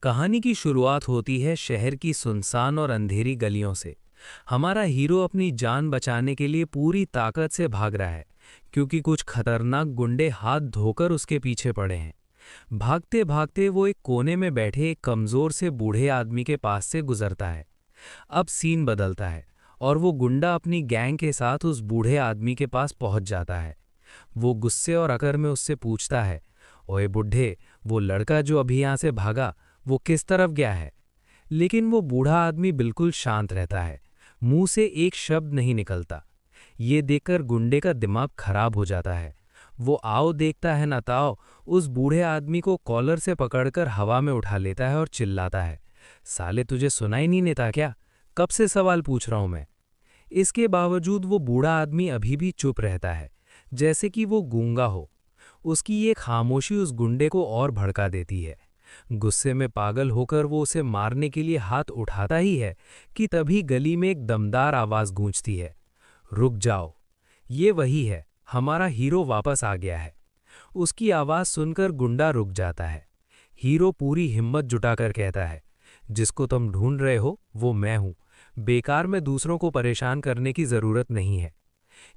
कहानी की शुरुआत होती है शहर की सुनसान और अंधेरी गलियों से। हमारा हीरो अपनी जान बचाने के लिए पूरी ताकत से भाग रहा है, क्योंकि कुछ खतरनाक गुंडे हाथ धोकर उसके पीछे पड़े हैं। भागते भागते वो एक कोने में बैठे एक कमज़ोर से बूढ़े आदमी के पास से गुजरता है। अब सीन बदलता है और वो गुंडा अपनी गैंग के साथ उस बूढ़े आदमी के पास पहुंच जाता है। वो गुस्से और अकड़ में उससे पूछता है, ओए बुढ़े, वो लड़का जो अभी यहाँ से भागा, वो किस तरफ गया है? लेकिन वो बूढ़ा आदमी बिल्कुल शांत रहता है, मुंह से एक शब्द नहीं निकलता। ये देखकर गुंडे का दिमाग खराब हो जाता है। वो आओ देखता है ना ताओ, उस बूढ़े आदमी को कॉलर से पकड़कर हवा में उठा लेता है और चिल्लाता है, साले तुझे सुनाई नहीं देता क्या? कब से सवाल पूछ रहा हूं मैं। इसके बावजूद वो बूढ़ा आदमी अभी भी चुप रहता है, जैसे कि वो गूंगा हो। उसकी ये खामोशी उस गुंडे को और भड़का देती है। गुस्से में पागल होकर वो उसे मारने के लिए हाथ उठाता ही है कि तभी गली में एक दमदार आवाज गूंजती है, रुक जाओ। ये वही है, हमारा हीरो वापस आ गया है। उसकी आवाज सुनकर गुंडा रुक जाता है। हीरो पूरी हिम्मत जुटाकर कहता है, जिसको तुम ढूंढ रहे हो वो मैं हूं। बेकार में दूसरों को परेशान करने की जरूरत नहीं है।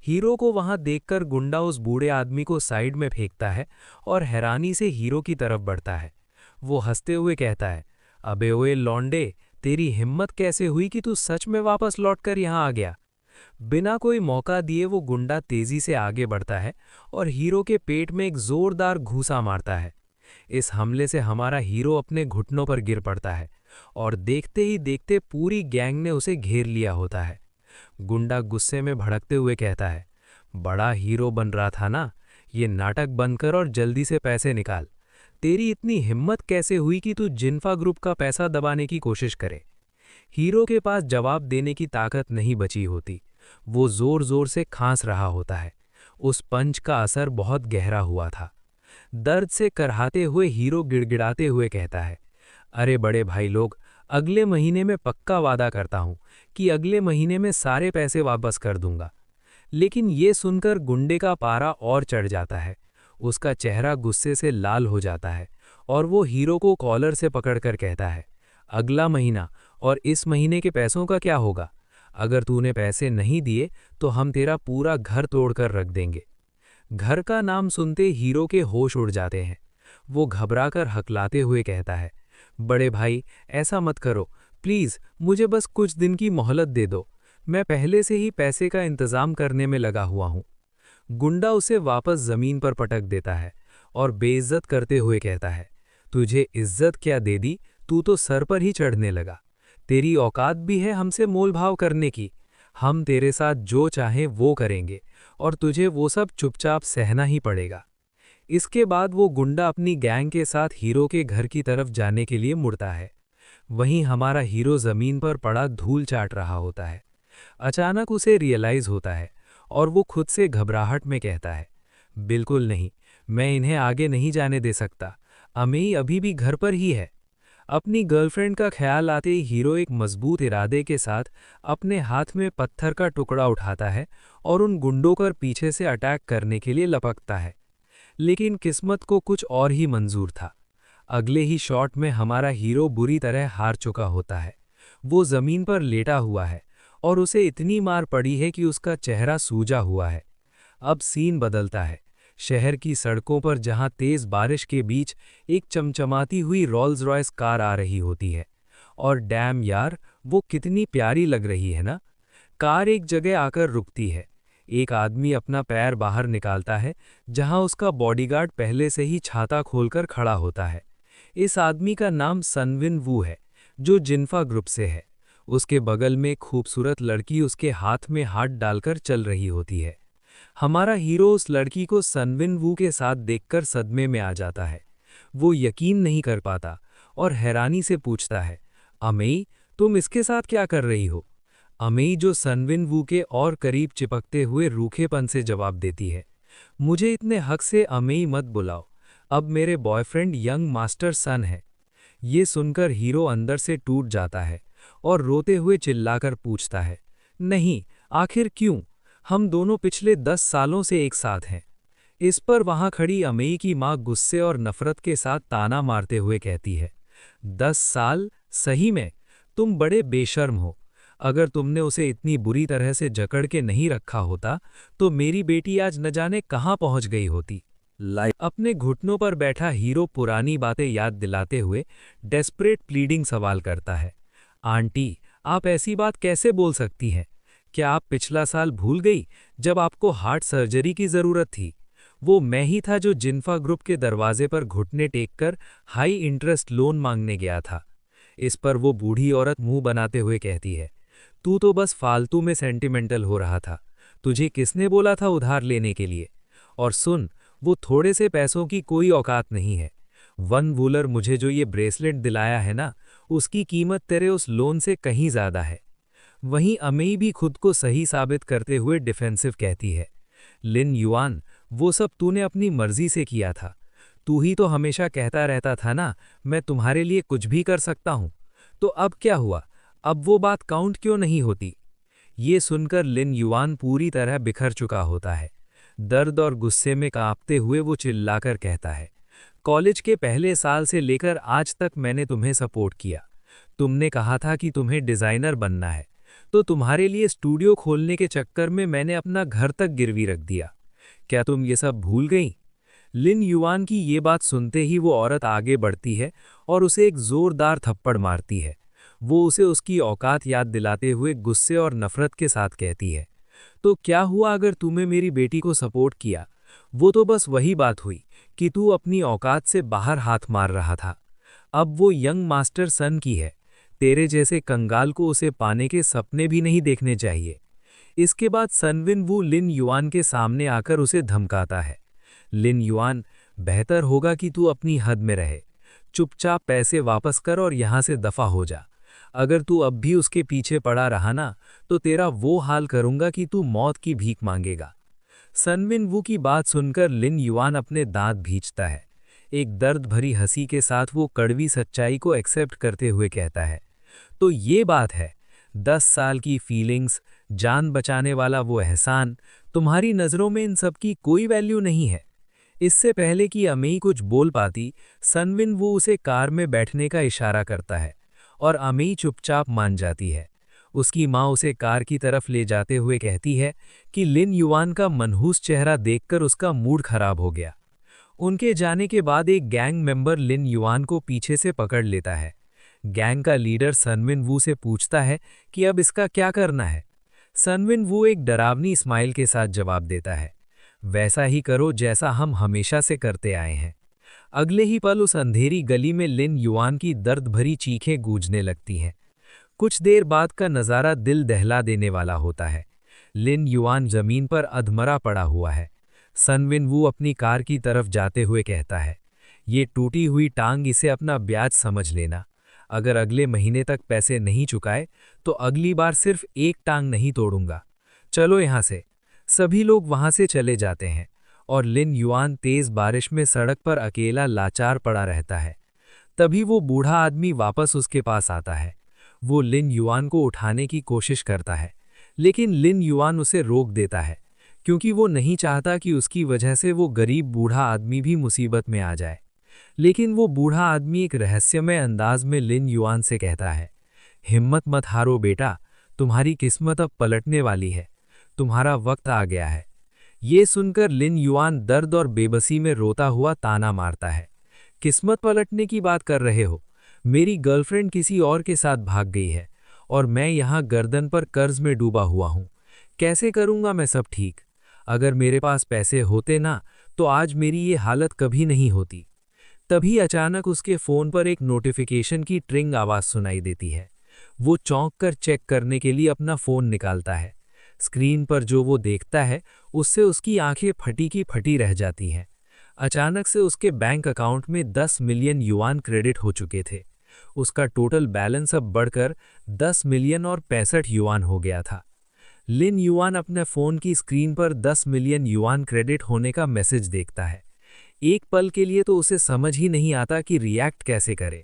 हीरो को वहां देखकर गुंडा उस बूढ़े आदमी को साइड में फेंकता है और हैरानी से हीरो की तरफ बढ़ता है। वो हंसते हुए कहता है, अबे ओए लौंडे, तेरी हिम्मत कैसे हुई कि तू सच में वापस लौटकर यहाँ आ गया? बिना कोई मौका दिए वो गुंडा तेजी से आगे बढ़ता है और हीरो के पेट में एक जोरदार घूंसा मारता है। इस हमले से हमारा हीरो अपने घुटनों पर गिर पड़ता है और देखते ही देखते पूरी गैंग ने उसे घेर लिया होता है। गुंडा गुस्से में भड़कते हुए कहता है, बड़ा हीरो बन रहा था ना, ये नाटक बंद कर और जल्दी से पैसे निकाल। तेरी इतनी हिम्मत कैसे हुई कि तू जिन्फा ग्रुप का पैसा दबाने की कोशिश करे? हीरो के पास जवाब देने की ताकत नहीं बची होती। वो जोर जोर से खांस रहा होता है। उस पंच का असर बहुत गहरा हुआ था। दर्द से करहाते हुए हीरो गिड़गिड़ाते हुए कहता है, अरे बड़े भाई लोग, अगले महीने में पक्का वादा करता हूं कि अगले महीने में सारे पैसे वापस कर दूंगा। लेकिन ये सुनकर गुंडे का पारा और चढ़ जाता है। उसका चेहरा गुस्से से लाल हो जाता है और वो हीरो को कॉलर से पकड़कर कहता है, अगला महीना और इस महीने के पैसों का क्या होगा? अगर तूने पैसे नहीं दिए तो हम तेरा पूरा घर तोड़कर रख देंगे। घर का नाम सुनते हीरो के होश उड़ जाते हैं। वो घबराकर हकलाते हुए कहता है, बड़े भाई, ऐसा मत करो, प्लीज़ मुझे बस कुछ दिन की मोहलत दे दो। मैं पहले से ही पैसे का इंतज़ाम करने में लगा हुआ हूँ। गुंडा उसे वापस ज़मीन पर पटक देता है और बेइज्जत करते हुए कहता है, तुझे इज्जत क्या दे दी, तू तो सर पर ही चढ़ने लगा। तेरी औकात भी है हमसे मोल भाव करने की? हम तेरे साथ जो चाहें वो करेंगे और तुझे वो सब चुपचाप सहना ही पड़ेगा। इसके बाद वो गुंडा अपनी गैंग के साथ हीरो के घर की तरफ जाने के लिए मुड़ता है। वहीं हमारा हीरो ज़मीन पर पड़ा धूल चाट रहा होता है। अचानक उसे रियलाइज़ होता है और वो खुद से घबराहट में कहता है, बिल्कुल नहीं, मैं इन्हें आगे नहीं जाने दे सकता। अमेई अभी भी घर पर ही है। अपनी गर्लफ्रेंड का ख्याल आते ही हीरो एक मजबूत इरादे के साथ अपने हाथ में पत्थर का टुकड़ा उठाता है और उन गुंडों पर पीछे से अटैक करने के लिए लपकता है। लेकिन किस्मत को कुछ और ही मंजूर था। अगले ही शॉट में हमारा हीरो बुरी तरह हार चुका होता है। वो ज़मीन पर लेटा हुआ है और उसे इतनी मार पड़ी है कि उसका चेहरा सूजा हुआ है। अब सीन बदलता है। शहर की सड़कों पर जहां तेज बारिश के बीच एक चमचमाती हुई रोल्स रॉयस कार आ रही होती है। और डैम यार, वो कितनी प्यारी लग रही है ना। कार एक जगह आकर रुकती है। एक आदमी अपना पैर बाहर निकालता है, जहां उसका बॉडीगार्ड पहले से ही छाता खोलकर खड़ा होता है। इस आदमी का नाम सनविन वू है, जो जिन्फा ग्रुप से है। उसके बगल में एक खूबसूरत लड़की उसके हाथ में हाथ डालकर चल रही होती है। हमारा हीरो उस लड़की को सनविन वू के साथ देखकर सदमे में आ जाता है। वो यकीन नहीं कर पाता और हैरानी से पूछता है, अमेई, तुम इसके साथ क्या कर रही हो? अमेई, जो सनविन वू के और करीब चिपकते हुए रूखेपन से जवाब देती है, मुझे इतने हक से अमेई मत बुलाओ। अब मेरे बॉयफ्रेंड यंग मास्टर सन है। ये सुनकर हीरो अंदर से टूट जाता है और रोते हुए चिल्लाकर पूछता है, नहीं, आखिर क्यों? हम दोनों पिछले 10 सालों से एक साथ हैं। इस पर वहां खड़ी अमेई की मां गुस्से और नफरत के साथ ताना मारते हुए कहती है, 10 साल? सही में? तुम बड़े बेशर्म हो। अगर तुमने उसे इतनी बुरी तरह से जकड़ के नहीं रखा होता तो मेरी बेटी आज न जाने कहाँ पहुंच गई होती। अपने घुटनों पर बैठा हीरो पुरानी बातें याद दिलाते हुए डेस्परेट प्लीडिंग सवाल करता है। आंटी, आप ऐसी बात कैसे बोल सकती हैं? क्या आप पिछला साल भूल गई जब आपको हार्ट सर्जरी की जरूरत थी? वो मैं ही था जो जिन्फा ग्रुप के दरवाजे पर घुटने टेककर हाई इंटरेस्ट लोन मांगने गया था। इस पर वो बूढ़ी औरत मुंह बनाते हुए कहती है, तू तो बस फालतू में सेंटिमेंटल हो रहा था। तुझे किसने बोला था उधार लेने के लिए? और सुन, वो थोड़े से पैसों की कोई औकात नहीं है। वन वूलर मुझे जो ये ब्रेसलेट दिलाया है ना, उसकी कीमत तेरे उस लोन से कहीं ज्यादा है। वहीं अमेई भी खुद को सही साबित करते हुए डिफेंसिव कहती है, लिन युआन, वो सब तूने अपनी मर्जी से किया था। तू ही तो हमेशा कहता रहता था ना, मैं तुम्हारे लिए कुछ भी कर सकता हूं। तो अब क्या हुआ? अब वो बात काउंट क्यों नहीं होती? ये सुनकर लिन युआन पूरी तरह बिखर चुका होता है। दर्द और गुस्से में कांपते हुए वो चिल्लाकर कहता है, कॉलेज के पहले साल से लेकर आज तक मैंने तुम्हें सपोर्ट किया। तुमने कहा था कि तुम्हें डिजाइनर बनना है, तो तुम्हारे लिए स्टूडियो खोलने के चक्कर में मैंने अपना घर तक गिरवी रख दिया। क्या तुम ये सब भूल गई? लिन युआन की ये बात सुनते ही वो औरत आगे बढ़ती है और उसे एक जोरदार थप्पड़ मारती है। वो उसे उसकी औकात याद दिलाते हुए गुस्से और नफरत के साथ कहती है, तो क्या हुआ अगर तूने मेरी बेटी को सपोर्ट किया? वो तो बस वही बात हुई कि तू अपनी औकात से बाहर हाथ मार रहा था। अब वो यंग मास्टर सन की है। तेरे जैसे कंगाल को उसे पाने के सपने भी नहीं देखने चाहिए। इसके बाद सनविन वू लिन युआन के सामने आकर उसे धमकाता है, लिन युआन, बेहतर होगा कि तू अपनी हद में रहे। चुपचाप पैसे वापस कर और यहां से दफा हो जा। अगर तू अब भी उसके पीछे पड़ा रहा ना, तो तेरा वो हाल करूंगा कि तू मौत की भीख मांगेगा। सनविन वू की बात सुनकर लिन युआन अपने दांत भींचता है। एक दर्द भरी हंसी के साथ वो कड़वी सच्चाई को एक्सेप्ट करते हुए कहता है, तो ये बात है। 10 साल की फीलिंग्स, जान बचाने वाला वो एहसान, तुम्हारी नज़रों में इन सब की कोई वैल्यू नहीं है। इससे पहले कि अमेई कुछ बोल पाती, सनविन वो उसे कार में बैठने का इशारा करता है और अमेई चुपचाप मान जाती है। उसकी माँ उसे कार की तरफ ले जाते हुए कहती है कि लिन युआन का मनहूस चेहरा देखकर उसका मूड खराब हो गया। उनके जाने के बाद एक गैंग मेंबर लिन युआन को पीछे से पकड़ लेता है। गैंग का लीडर सनविन वू से पूछता है कि अब इसका क्या करना है। सनविन वू एक डरावनी स्माइल के साथ जवाब देता है, वैसा ही करो जैसा हम हमेशा से करते आए हैं। अगले ही पल उस अंधेरी गली में लिन युआन की दर्द भरी चीखें गूंजने लगती हैं। कुछ देर बाद का नज़ारा दिल दहला देने वाला होता है। लिन युआन जमीन पर अधमरा पड़ा हुआ है। सनविन वू अपनी कार की तरफ जाते हुए कहता है, ये टूटी हुई टांग, इसे अपना ब्याज समझ लेना। अगर अगले महीने तक पैसे नहीं चुकाए तो अगली बार सिर्फ एक टांग नहीं तोड़ूंगा। चलो यहाँ से। सभी लोग वहां से चले जाते हैं और लिन युआन तेज बारिश में सड़क पर अकेला लाचार पड़ा रहता है। तभी वो बूढ़ा आदमी वापस उसके पास आता है। वो लिन युआन को उठाने की कोशिश करता है, लेकिन लिन युआन उसे रोक देता है, क्योंकि वो नहीं चाहता कि उसकी वजह से वो गरीब बूढ़ा आदमी भी मुसीबत में आ जाए। लेकिन वो बूढ़ा आदमी एक रहस्यमय अंदाज में लिन युआन से कहता है, हिम्मत मत हारो बेटा, तुम्हारी किस्मत अब पलटने वाली है, तुम्हारा वक्त आ गया है। ये सुनकर लिन युआन दर्द और बेबसी में रोता हुआ ताना मारता है, किस्मत पलटने की बात कर रहे हो? मेरी गर्लफ्रेंड किसी और के साथ भाग गई है और मैं यहाँ गर्दन पर कर्ज में डूबा हुआ हूँ। कैसे करूँगा मैं सब ठीक? अगर मेरे पास पैसे होते ना, तो आज मेरी ये हालत कभी नहीं होती। तभी अचानक उसके फ़ोन पर एक नोटिफिकेशन की ट्रिंग आवाज़ सुनाई देती है। वो चौंक कर चेक करने के लिए अपना फ़ोन निकालता है। स्क्रीन पर जो वो देखता है, उससे उसकी आंखें फटी की फटी रह जाती हैं। अचानक से उसके बैंक अकाउंट में 10 मिलियन युआन क्रेडिट हो चुके थे। उसका टोटल बैलेंस अब बढ़कर 10 मिलियन और 65 युआन हो गया था। लिन युआन अपने फ़ोन की स्क्रीन पर 10 मिलियन युआन क्रेडिट होने का मैसेज देखता है। एक पल के लिए तो उसे समझ ही नहीं आता कि रिएक्ट कैसे करे।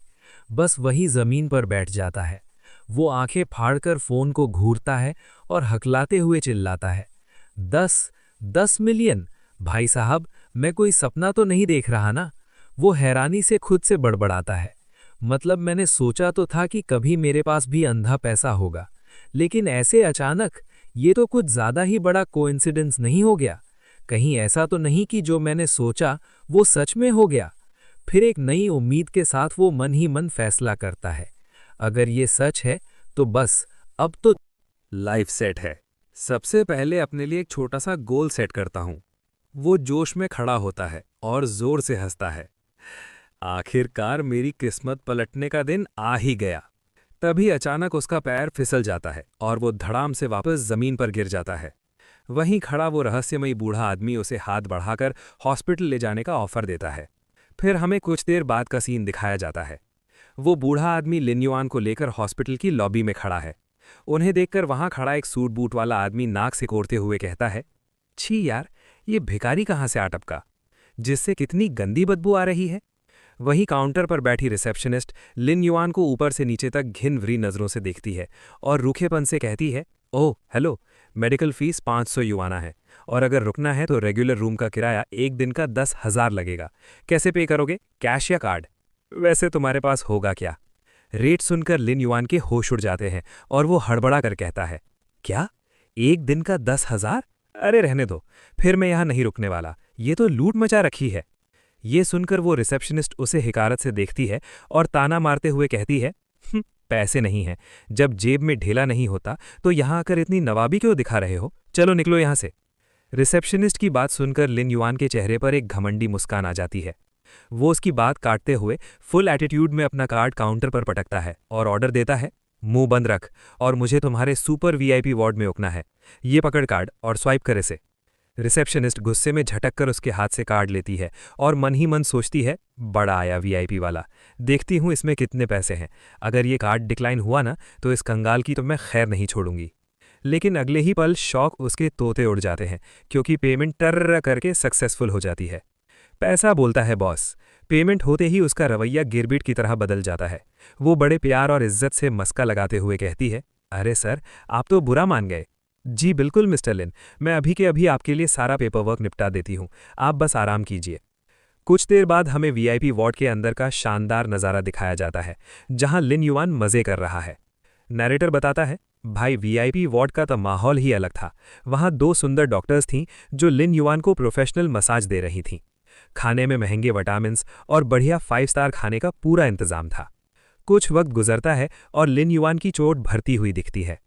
बस वही ज़मीन पर बैठ जाता है। वो आंखें फाड़कर फ़ोन को घूरता है और हकलाते हुए चिल्लाता है, 10 मिलियन? भाई साहब, मैं कोई सपना तो नहीं देख रहा ना? वो हैरानी से खुद से बड़बड़ाता है, मतलब मैंने सोचा तो था कि कभी मेरे पास भी अंधा पैसा होगा, लेकिन ऐसे अचानक, ये तो कुछ ज़्यादा ही बड़ा कोइंसिडेंस नहीं हो गया? कहीं ऐसा तो नहीं कि जो मैंने सोचा वो सच में हो गया? फिर एक नई उम्मीद के साथ वो मन ही मन फैसला करता है, अगर ये सच है तो बस अब तो लाइफ सेट है। सबसे पहले अपने लिए एक छोटा सा गोल सेट करता हूं। वो जोश में खड़ा होता है और जोर से हंसता है। आखिरकार मेरी किस्मत पलटने का दिन आ ही गया। तभी अचानक उसका पैर फिसल जाता है और वो धड़ाम से वापस जमीन पर गिर जाता है। वहीं खड़ा वो रहस्यमयी बूढ़ा आदमी उसे हाथ बढ़ाकर हॉस्पिटल ले जाने का ऑफर देता है। फिर हमें कुछ देर बाद का सीन दिखाया जाता है। वो बूढ़ा आदमी लिन युआन को लेकर हॉस्पिटल की लॉबी में खड़ा है। उन्हें देखकर वहां खड़ा एक सूट बूट वाला आदमी नाक सिकोड़ते हुए कहता है, छी यार, ये भिखारी कहाँ से आ टपका, जिससे कितनी गंदी बदबू आ रही है। वहीं काउंटर पर बैठी रिसेप्शनिस्ट लिन युआन को ऊपर से नीचे तक घिन भरी नजरों से देखती है और रूखेपन से कहती है, ओह हेलो, मेडिकल फीस 500 युआना है और अगर रुकना है तो रेगुलर रूम का किराया एक दिन का 10,000 लगेगा। कैसे पे करोगे, कैश या कार्ड? वैसे तुम्हारे पास होगा क्या? रेट सुनकर लिन युआन के होश उड़ जाते हैं और वो हड़बड़ा कर कहता है, क्या, एक दिन का 10,000? अरे रहने दो, फिर मैं यहां नहीं रुकने वाला, ये तो लूट मचा रखी है। ये सुनकर वो रिसेप्शनिस्ट उसे हिकारत से देखती है और ताना मारते हुए कहती है, पैसे नहीं हैं, जब जेब में ढेला नहीं होता तो यहां आकर इतनी नवाबी क्यों दिखा रहे हो, चलो निकलो यहां से। रिसेप्शनिस्ट की बात सुनकर लिन युआन के चेहरे पर एक घमंडी मुस्कान आ जाती है। वो उसकी बात काटते हुए फुल एटीट्यूड में अपना कार्ड काउंटर पर पटकता है और ऑर्डर देता है, मुंह बंद रख और मुझे तुम्हारे सुपर वीआईपी वार्ड में उकना है। ये पकड़ कार्ड और स्वाइप कर इसे। रिसेप्शनिस्ट गुस्से में झटक कर उसके हाथ से कार्ड लेती है और मन ही मन सोचती है, बड़ा आया वीआईपी वाला, देखती हूँ इसमें कितने पैसे हैं। अगर ये कार्ड डिक्लाइन हुआ ना तो इस कंगाल की तो मैं खैर नहीं छोड़ूंगी। लेकिन अगले ही पल शौक उसके तोते उड़ जाते हैं, क्योंकि पेमेंट टर्र करके सक्सेसफुल हो जाती है। पैसा बोलता है बॉस। पेमेंट होते ही उसका रवैया गिरबिट की तरह बदल जाता है। वो बड़े प्यार और इज्जत से मस्का लगाते हुए कहती है, अरे सर, आप तो बुरा मान गए। जी बिल्कुल मिस्टर लिन, मैं अभी के अभी आपके लिए सारा पेपरवर्क निपटा देती हूँ, आप बस आराम कीजिए। कुछ देर बाद हमें वीआईपी वार्ड के अंदर का शानदार नज़ारा दिखाया जाता है, जहां लिन युआन मज़े कर रहा है। नरेटर बताता है, भाई वीआईपी वार्ड का तो माहौल ही अलग था। वहां 2 सुंदर डॉक्टर्स थीं जो लिन युआन को प्रोफेशनल मसाज दे रही थीं। खाने में महंगे विटामिन्स और बढ़िया 5 स्टार खाने का पूरा इंतजाम था। कुछ वक्त गुजरता है और लिन युआन की चोट भरती हुई दिखती है।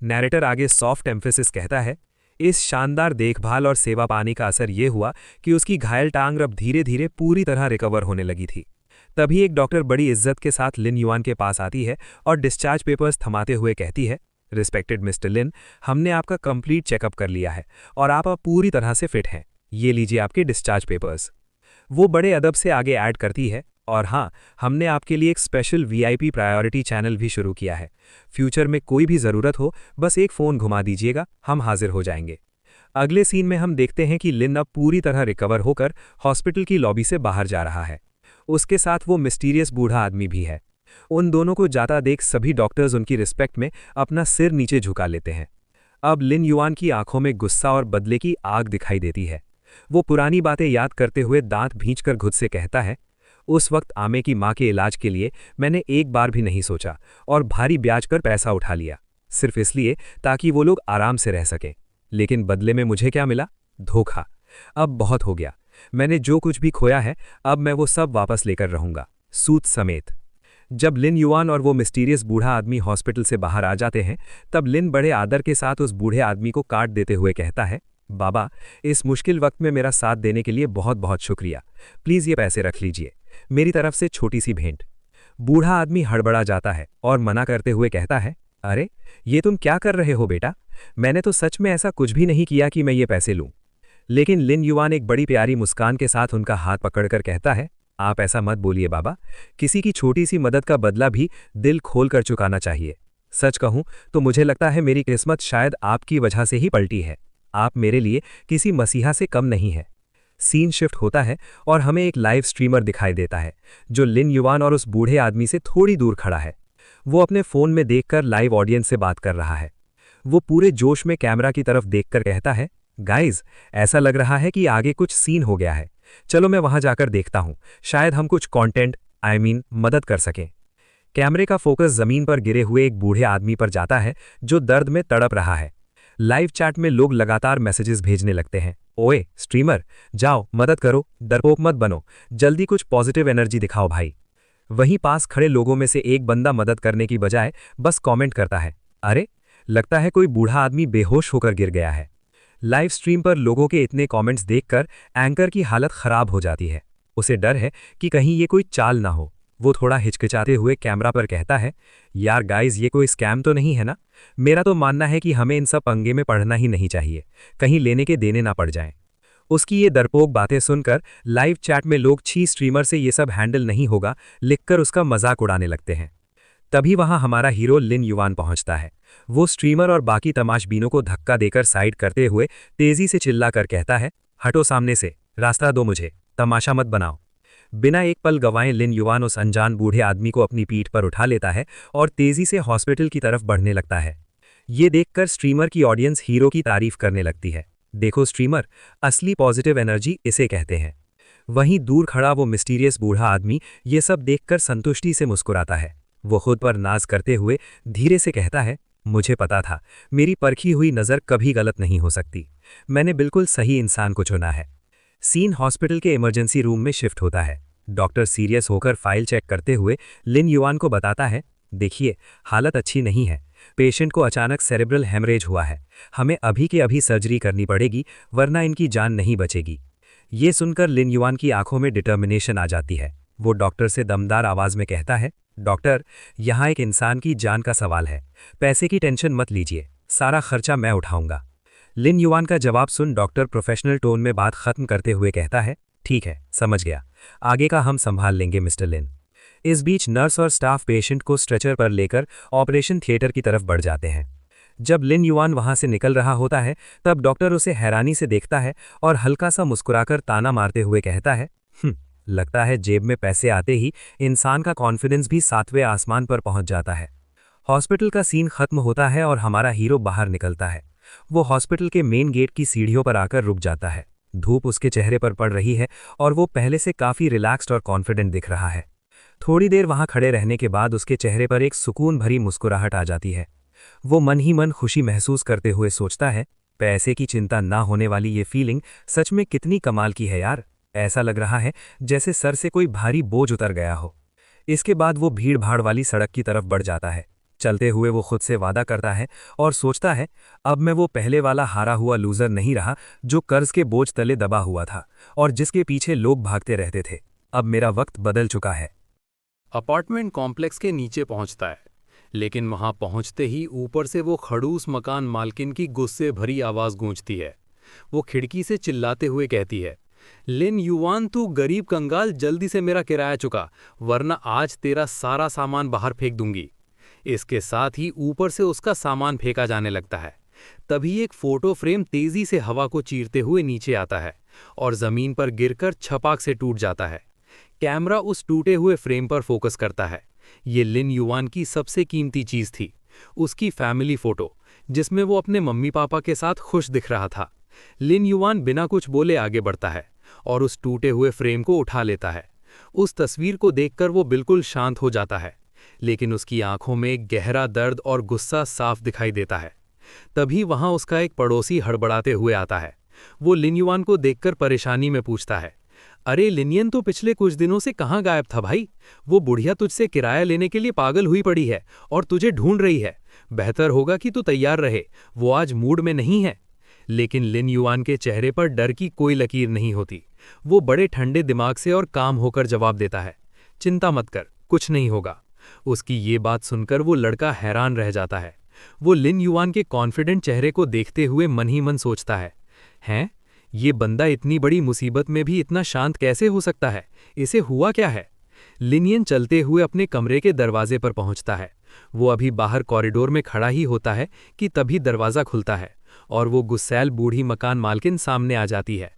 नैरेटर आगे सॉफ्ट एम्फेसिस कहता है, इस शानदार देखभाल और सेवा पानी का असर ये हुआ कि उसकी घायल टांग अब धीरे धीरे पूरी तरह रिकवर होने लगी थी। तभी एक डॉक्टर बड़ी इज्जत के साथ लिन युआन के पास आती है और डिस्चार्ज पेपर्स थमाते हुए कहती है, रिस्पेक्टेड मिस्टर लिन, हमने आपका कंप्लीट चेकअप कर लिया है और आप अब पूरी तरह से फिट हैं। ये लीजिए आपके डिस्चार्ज पेपर्स। वो बड़े अदब से आगे ऐड करती है, और हाँ, हमने आपके लिए एक स्पेशल वीआईपी प्रायोरिटी चैनल भी शुरू किया है। फ्यूचर में कोई भी ज़रूरत हो, बस एक फ़ोन घुमा दीजिएगा, हम हाजिर हो जाएंगे। अगले सीन में हम देखते हैं कि लिन अब पूरी तरह रिकवर होकर हॉस्पिटल की लॉबी से बाहर जा रहा है। उसके साथ वो मिस्टीरियस बूढ़ा आदमी भी है। उन दोनों को जाता देख सभी डॉक्टर्स उनकी रिस्पेक्ट में अपना सिर नीचे झुका लेते हैं। अब लिन युआन की आंखों में गुस्सा और बदले की आग दिखाई देती है। वो पुरानी बातें याद करते हुए दांत भींचकर खुद से कहता है, उस वक्त आमे की माँ के इलाज के लिए मैंने एक बार भी नहीं सोचा और भारी ब्याज कर पैसा उठा लिया, सिर्फ इसलिए ताकि वो लोग आराम से रह सकें। लेकिन बदले में मुझे क्या मिला? धोखा। अब बहुत हो गया। मैंने जो कुछ भी खोया है, अब मैं वो सब वापस लेकर रहूंगा, सूद समेत। जब लिन युआन और वो मिस्टीरियस बूढ़ा आदमी हॉस्पिटल से बाहर आ जाते हैं, तब लिन बड़े आदर के साथ उस बूढ़े आदमी को काट देते हुए कहता है, बाबा, इस मुश्किल वक्त में मेरा साथ देने के लिए बहुत बहुत शुक्रिया। प्लीज़ ये पैसे रख लीजिए, मेरी तरफ से छोटी सी भेंट। बूढ़ा आदमी हड़बड़ा जाता है और मना करते हुए कहता है, अरे ये तुम क्या कर रहे हो बेटा, मैंने तो सच में ऐसा कुछ भी नहीं किया कि मैं ये पैसे लूं। लेकिन लिन युआन एक बड़ी प्यारी मुस्कान के साथ उनका हाथ पकड़कर कहता है, आप ऐसा मत बोलिए बाबा, किसी की छोटी सी मदद का बदला भी दिल खोल कर चुकाना चाहिए। सच कहूं तो मुझे लगता है मेरी किस्मत शायद आपकी वजह से ही पलटी है। आप मेरे लिए किसी मसीहा से कम नहीं है। सीन शिफ्ट होता है और हमें एक लाइव स्ट्रीमर दिखाई देता है जो लिन युआन और उस बूढ़े आदमी से थोड़ी दूर खड़ा है। वो अपने फ़ोन में देखकर लाइव ऑडियंस से बात कर रहा है। वो पूरे जोश में कैमरा की तरफ देखकर कहता है, गाइज, ऐसा लग रहा है कि आगे कुछ सीन हो गया है। चलो मैं वहां जाकर देखता हूं, शायद हम कुछ कंटेंट मदद कर सकें। कैमरे का फोकस जमीन पर गिरे हुए एक बूढ़े आदमी पर जाता है जो दर्द में तड़प रहा है। लाइव चैट में लोग लगातार मैसेजेस भेजने लगते हैं। ओए स्ट्रीमर, जाओ मदद करो, डरपोक मत बनो, जल्दी कुछ पॉजिटिव एनर्जी दिखाओ भाई। वहीं पास खड़े लोगों में से एक बंदा मदद करने की बजाय बस कमेंट करता है, अरे लगता है कोई बूढ़ा आदमी बेहोश होकर गिर गया है। लाइव स्ट्रीम पर लोगों के इतने कमेंट्स देखकर एंकर की हालत खराब हो जाती है। उसे डर है कि कहीं ये कोई चाल ना हो। वो थोड़ा हिचकिचाते हुए कैमरा पर कहता है, यार गाइज ये कोई स्कैम तो नहीं है ना? मेरा तो मानना है कि हमें इन सब पंगे में पढ़ना ही नहीं चाहिए, कहीं लेने के देने ना पड़ जाएं। उसकी ये डरपोक बातें सुनकर लाइव चैट में लोग छी स्ट्रीमर से ये सब हैंडल नहीं होगा लिखकर उसका मजाक उड़ाने लगते हैं। तभी वहां हमारा हीरो लिन युवान पहुंचता है। वो स्ट्रीमर और बाकी तमाशबीनों को धक्का देकर साइड करते हुए तेजी से चिल्लाकर कहता है, हटो सामने से, रास्ता दो मुझे, तमाशा मत बनाओ। बिना एक पल गंवाए लिन युवान उस अनजान बूढ़े आदमी को अपनी पीठ पर उठा लेता है और तेजी से हॉस्पिटल की तरफ बढ़ने लगता है। ये देखकर स्ट्रीमर की ऑडियंस हीरो की तारीफ करने लगती है। देखो स्ट्रीमर, असली पॉजिटिव एनर्जी इसे कहते हैं। वहीं दूर खड़ा वो मिस्टीरियस बूढ़ा आदमी ये सब देखकर संतुष्टि से मुस्कुराता है। वो खुद पर नाज करते हुए धीरे से कहता है, मुझे पता था, मेरी परखी हुई नज़र कभी गलत नहीं हो सकती। मैंने बिल्कुल सही इंसान को चुना है। सीन हॉस्पिटल के इमरजेंसी रूम में शिफ्ट होता है। डॉक्टर सीरियस होकर फाइल चेक करते हुए लिन युवान को बताता है, देखिए हालत अच्छी नहीं है, पेशेंट को अचानक सेरेब्रल हेमरेज हुआ है, हमें अभी के अभी सर्जरी करनी पड़ेगी वरना इनकी जान नहीं बचेगी। ये सुनकर लिन युवान की आंखों में डिटर्मिनेशन आ जाती है। वो डॉक्टर से दमदार आवाज में कहता है, डॉक्टर यहाँ एक इंसान की जान का सवाल है, पैसे की टेंशन मत लीजिए, सारा खर्चा मैं उठाऊंगा। लिन युवान का जवाब सुन डॉक्टर प्रोफेशनल टोन में बात खत्म करते हुए कहता है, ठीक है समझ गया, आगे का हम संभाल लेंगे मिस्टर लिन। इस बीच नर्स और स्टाफ पेशेंट को स्ट्रेचर पर लेकर ऑपरेशन थिएटर की तरफ बढ़ जाते हैं। जब लिन युवान वहां से निकल रहा होता है तब डॉक्टर उसे हैरानी से देखता है और हल्का सा मुस्कुराकर ताना मारते हुए कहता है, लगता है जेब में पैसे आते ही इंसान का कॉन्फिडेंस भी 7वें आसमान पर पहुंच जाता है। हॉस्पिटल का सीन खत्म होता है और हमारा हीरो बाहर निकलता है। वो हॉस्पिटल के मेन गेट की सीढ़ियों पर आकर रुक जाता है। धूप उसके चेहरे पर पड़ रही है और वो पहले से काफी रिलैक्स्ड और कॉन्फिडेंट दिख रहा है। थोड़ी देर वहां खड़े रहने के बाद उसके चेहरे पर एक सुकून भरी मुस्कुराहट आ जाती है। वो मन ही मन खुशी महसूस करते हुए सोचता है, पैसे की चिंता ना होने वाली ये फीलिंग सच में कितनी कमाल की है यार। ऐसा लग रहा है जैसे सर से कोई भारी बोझ उतर गया हो। इसके बाद वो भीड़ भाड़ वाली सड़क की तरफ बढ़ जाता है। चलते हुए वो खुद से वादा करता है और सोचता है, अब मैं वो पहले वाला हारा हुआ लूजर नहीं रहा जो कर्ज के बोझ तले दबा हुआ था और जिसके पीछे लोग भागते रहते थे। अब मेरा वक्त बदल चुका है। अपार्टमेंट कॉम्प्लेक्स के नीचे पहुंचता है, लेकिन वहां पहुंचते ही ऊपर से वो खड़ूस मकान मालकिन की गुस्से भरी आवाज गूंजती है। वो खिड़की से चिल्लाते हुए कहती है, लिन युवान तू गरीब कंगाल, जल्दी से मेरा किराया चुका वरना आज तेरा सारा सामान बाहर फेंक दूंगी। इसके साथ ही ऊपर से उसका सामान फेंका जाने लगता है। तभी एक फोटो फ्रेम तेजी से हवा को चीरते हुए नीचे आता है और जमीन पर गिरकर छपाक से टूट जाता है। कैमरा उस टूटे हुए फ्रेम पर फोकस करता है। ये लिन युवान की सबसे कीमती चीज थी, उसकी फैमिली फोटो, जिसमें वो अपने मम्मी पापा के साथ खुश दिख रहा था। लिन युवान बिना कुछ बोले आगे बढ़ता है और उस टूटे हुए फ्रेम को उठा लेता है। उस तस्वीर को देखकर वो बिल्कुल शांत हो जाता है, लेकिन उसकी आंखों में गहरा दर्द और गुस्सा साफ दिखाई देता है। तभी वहां उसका एक पड़ोसी हड़बड़ाते हुए आता है। वो लिन युवान को देखकर परेशानी में पूछता है, अरे लिनियन तो पिछले कुछ दिनों से कहाँ गायब था भाई? वो बुढ़िया तुझसे किराया लेने के लिए पागल हुई पड़ी है और तुझे ढूंढ रही है। बेहतर होगा कि तू तैयार रहे, वो आज मूड में नहीं है। लेकिन लिन युवान के चेहरे पर डर की कोई लकीर नहीं होती। वो बड़े ठंडे दिमाग से और काम होकर जवाब देता है, चिंता मत कर, कुछ नहीं होगा। उसकी ये बात सुनकर वो लड़का हैरान रह जाता है। वो लिन युवान के कॉन्फिडेंट चेहरे को देखते हुए मन ही मन सोचता है, हैं? ये बंदा इतनी बड़ी मुसीबत में भी इतना शांत कैसे हो सकता है? इसे हुआ क्या है? लिनियन चलते हुए अपने कमरे के दरवाजे पर पहुंचता है। वो अभी बाहर कॉरिडोर में खड़ा ही होता है कि तभी दरवाज़ा खुलता है और वो गुस्सैल बूढ़ी मकान मालकिन सामने आ जाती है।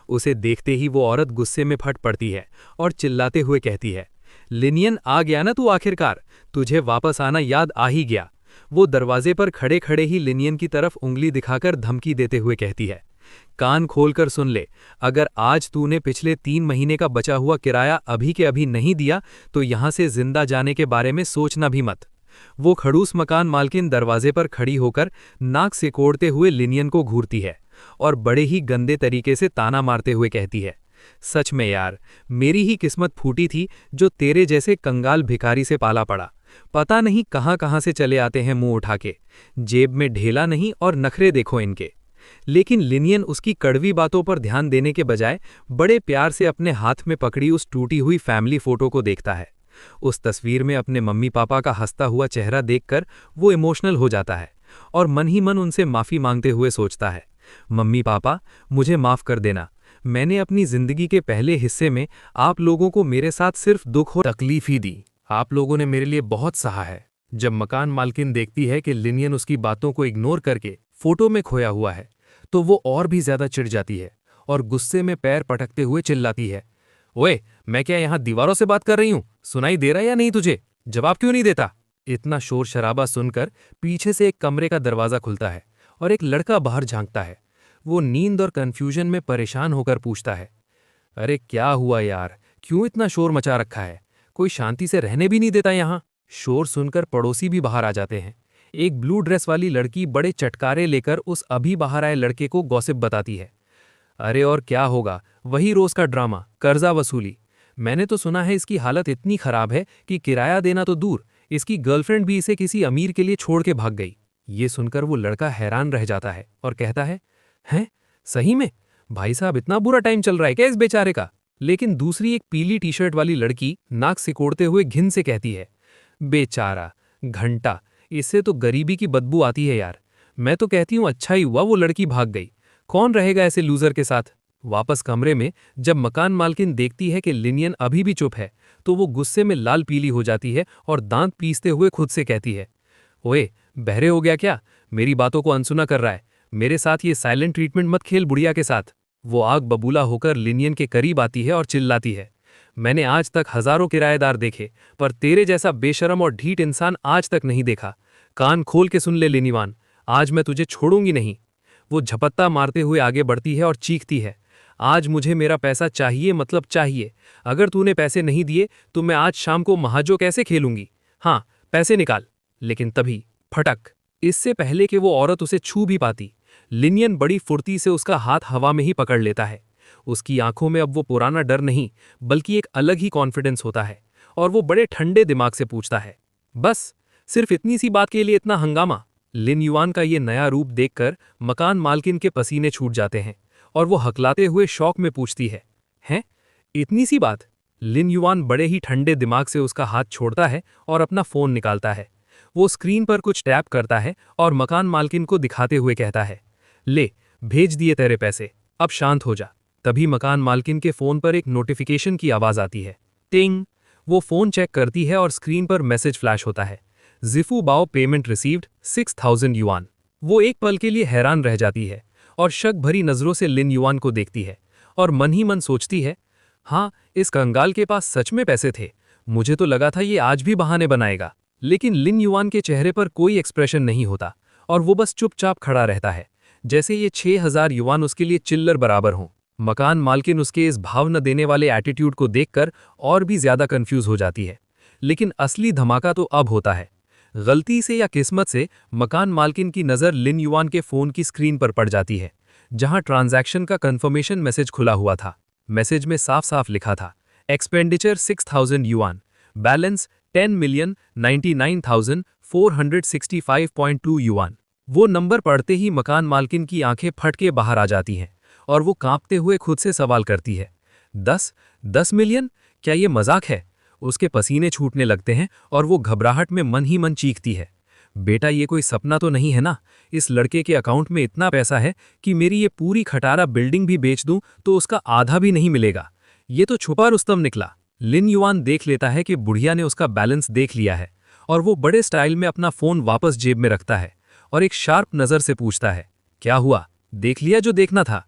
उसे देखते ही वो औरत गुस्से में फट पड़ती है और चिल्लाते हुए कहती है, लिनियन आ गया ना तू आखिरकार, तुझे वापस आना याद आ ही गया। वो दरवाजे पर खड़े खड़े ही लिनियन की तरफ उंगली दिखाकर धमकी देते हुए कहती है, कान खोलकर सुन ले, अगर आज तूने पिछले 3 महीने का बचा हुआ किराया अभी के अभी नहीं दिया तो यहां से जिंदा जाने के बारे में सोचना भी मत। वो खड़ूस मकान मालकिन दरवाजे पर खड़ी होकर नाक सिकोड़ते हुए लिनियन को घूरती है और बड़े ही गंदे तरीके से ताना मारते हुए कहती है, सच में यार, मेरी ही किस्मत फूटी थी जो तेरे जैसे कंगाल भिखारी से पाला पड़ा। पता नहीं कहां कहां से चले आते हैं मुंह उठा के, जेब में ढेला नहीं और नखरे देखो इनके। लेकिन लिनियन उसकी कड़वी बातों पर ध्यान देने के बजाय बड़े प्यार से अपने हाथ में पकड़ी उस टूटी हुई फैमिली फोटो को देखता है। उस तस्वीर में अपने मम्मी पापा का हंसता हुआ चेहरा देखकर वो इमोशनल हो जाता है और मन ही मन उनसे माफी मांगते हुए सोचता है, मम्मी पापा, मुझे माफ कर देना। मैंने अपनी जिंदगी के पहले हिस्से में आप लोगों को मेरे साथ सिर्फ दुख और तकलीफ ही दी। आप लोगों ने मेरे लिए बहुत सहा है। जब मकान मालकिन देखती है कि लिनियन उसकी बातों को इग्नोर करके फोटो में खोया हुआ है तो वो और भी ज्यादा चिढ़ जाती है और गुस्से में पैर पटकते हुए चिल्लाती है, ओए, मैं क्या यहाँ दीवारों से बात कर रही हूँ? सुनाई दे रहा है या नहीं तुझे? जवाब क्यों नहीं देता? इतना शोर शराबा सुनकर पीछे से एक कमरे का दरवाजा खुलता है और एक लड़का बाहर झांकता है। वो नींद और कंफ्यूजन में परेशान होकर पूछता है, अरे क्या हुआ यार, क्यों इतना शोर मचा रखा है? कोई शांति से रहने भी नहीं देता यहाँ? शोर सुनकर पड़ोसी भी बाहर आ जाते हैं। एक ब्लू ड्रेस वाली लड़की बड़े चटकारे लेकर उस अभी बाहर आए लड़के को गॉसिप बताती है, अरे और क्या होगा, वही रोज का ड्रामा, कर्जा वसूली। मैंने तो सुना है इसकी हालत इतनी खराब है कि किराया देना तो दूर, इसकी गर्लफ्रेंड भी इसे किसी अमीर के लिए छोड़ के भाग गई। ये सुनकर वो लड़का हैरान रह जाता है और कहता है, हैं, सही में? भाई साहब, इतना बुरा टाइम चल रहा है क्या इस बेचारे का? लेकिन दूसरी एक पीली टी शर्ट वाली लड़की नाक सिकोड़ते हुए घिन से कहती है, बेचारा, घंटा, इससे तो गरीबी की बदबू आती है यार। मैं तो कहती हूँ अच्छा ही हुआ वो लड़की भाग गई। कौन रहेगा ऐसे लूजर के साथ? वापस कमरे में जब मकान मालकिन देखती है कि लिनियन अभी भी चुप है तो वो गुस्से में लाल पीली हो जाती है और दांत पीसते हुए खुद से कहती है, ओए, बहरे हो गया क्या? मेरी बातों को अनसुना कर रहा है? मेरे साथ ये साइलेंट ट्रीटमेंट मत खेल बुढ़िया के साथ। वो आग बबूला होकर लिनियन के करीब आती है और चिल्लाती है, मैंने आज तक हजारों किराएदार देखे पर तेरे जैसा बेशरम और ढीठ इंसान आज तक नहीं देखा। कान खोल के सुन ले लिनिवान, आज मैं तुझे छोड़ूंगी नहीं। वो झपट्टा मारते हुए आगे बढ़ती है और चीखती है, आज मुझे मेरा पैसा चाहिए, मतलब चाहिए। अगर तूने पैसे नहीं दिए तो मैं आज शाम को महाजो कैसे खेलूंगी? हाँ, पैसे निकाल। लेकिन तभी फटक, इससे पहले कि वो औरत उसे छू भी पाती, लिनियन बड़ी फुर्ती से उसका हाथ हवा में ही पकड़ लेता है। उसकी आंखों में अब वो पुराना डर नहीं बल्कि एक अलग ही कॉन्फिडेंस होता है और वो बड़े ठंडे दिमाग से पूछता है, बस सिर्फ इतनी सी बात के लिए इतना हंगामा? लिन युआन का ये नया रूप देखकर मकान मालकिन के पसीने छूट जाते हैं और वो हकलाते हुए शौक में पूछती है, हैं, इतनी सी बात? लिन युआन बड़े ही ठंडे दिमाग से उसका हाथ छोड़ता है और अपना फोन निकालता है। वो स्क्रीन पर कुछ टैप करता है और मकान मालकिन को दिखाते हुए कहता है, ले, भेज दिए तेरे पैसे, अब शांत हो जा। तभी मकान मालकिन के फोन पर एक नोटिफिकेशन की आवाज आती है, टिंग। वो फोन चेक करती है और स्क्रीन पर मैसेज फ्लैश होता है, जिफू बाओ पेमेंट रिसीव्ड 6000 युआन। वो एक पल के लिए हैरान रह जाती है और शक भरी नजरों से लिन युआन को देखती है और मन ही मन सोचती है, हाँ, इस कंगाल के पास सच में पैसे थे। मुझे तो लगा था ये आज भी बहाने बनाएगा। लेकिन लिन युआन के चेहरे पर कोई एक्सप्रेशन नहीं होता और वो बस चुपचाप खड़ा रहता है, जैसे ये 6000 युआन उसके लिए चिल्लर बराबर हों। मकान मालकिन उसके इस भाव न देने वाले एटीट्यूड को देखकर और भी ज्यादा कंफ्यूज हो जाती है। लेकिन असली धमाका तो अब होता है। गलती से या किस्मत से मकान मालकिन की नज़र लिन युआन के फोन की स्क्रीन पर पड़ जाती है, जहां ट्रांजैक्शन का कंफर्मेशन मैसेज खुला हुआ था। मैसेज में साफ साफ लिखा था, एक्सपेंडिचर 6000 युआन, बैलेंस 10,99,465.2 युआन। वो नंबर पढ़ते ही मकान मालकिन की आंखें फट के बाहर आ जाती हैं और वो कांपते हुए खुद से सवाल करती है, 10 मिलियन? क्या ये मजाक है? उसके पसीने छूटने लगते हैं और वो घबराहट में मन ही मन चीखती है, बेटा, ये कोई सपना तो नहीं है ना? इस लड़के के अकाउंट में इतना पैसा है कि मेरी ये पूरी खटारा बिल्डिंग भी बेच दूं तो उसका आधा भी नहीं मिलेगा। ये तो छुपा रुस्तम निकला। लिन युआन देख लेता है कि बुढ़िया ने उसका बैलेंस देख लिया है और वो बड़े स्टाइल में अपना फोन वापस जेब में रखता है और एक शार्प नजर से पूछता है, क्या हुआ? देख लिया जो देखना था?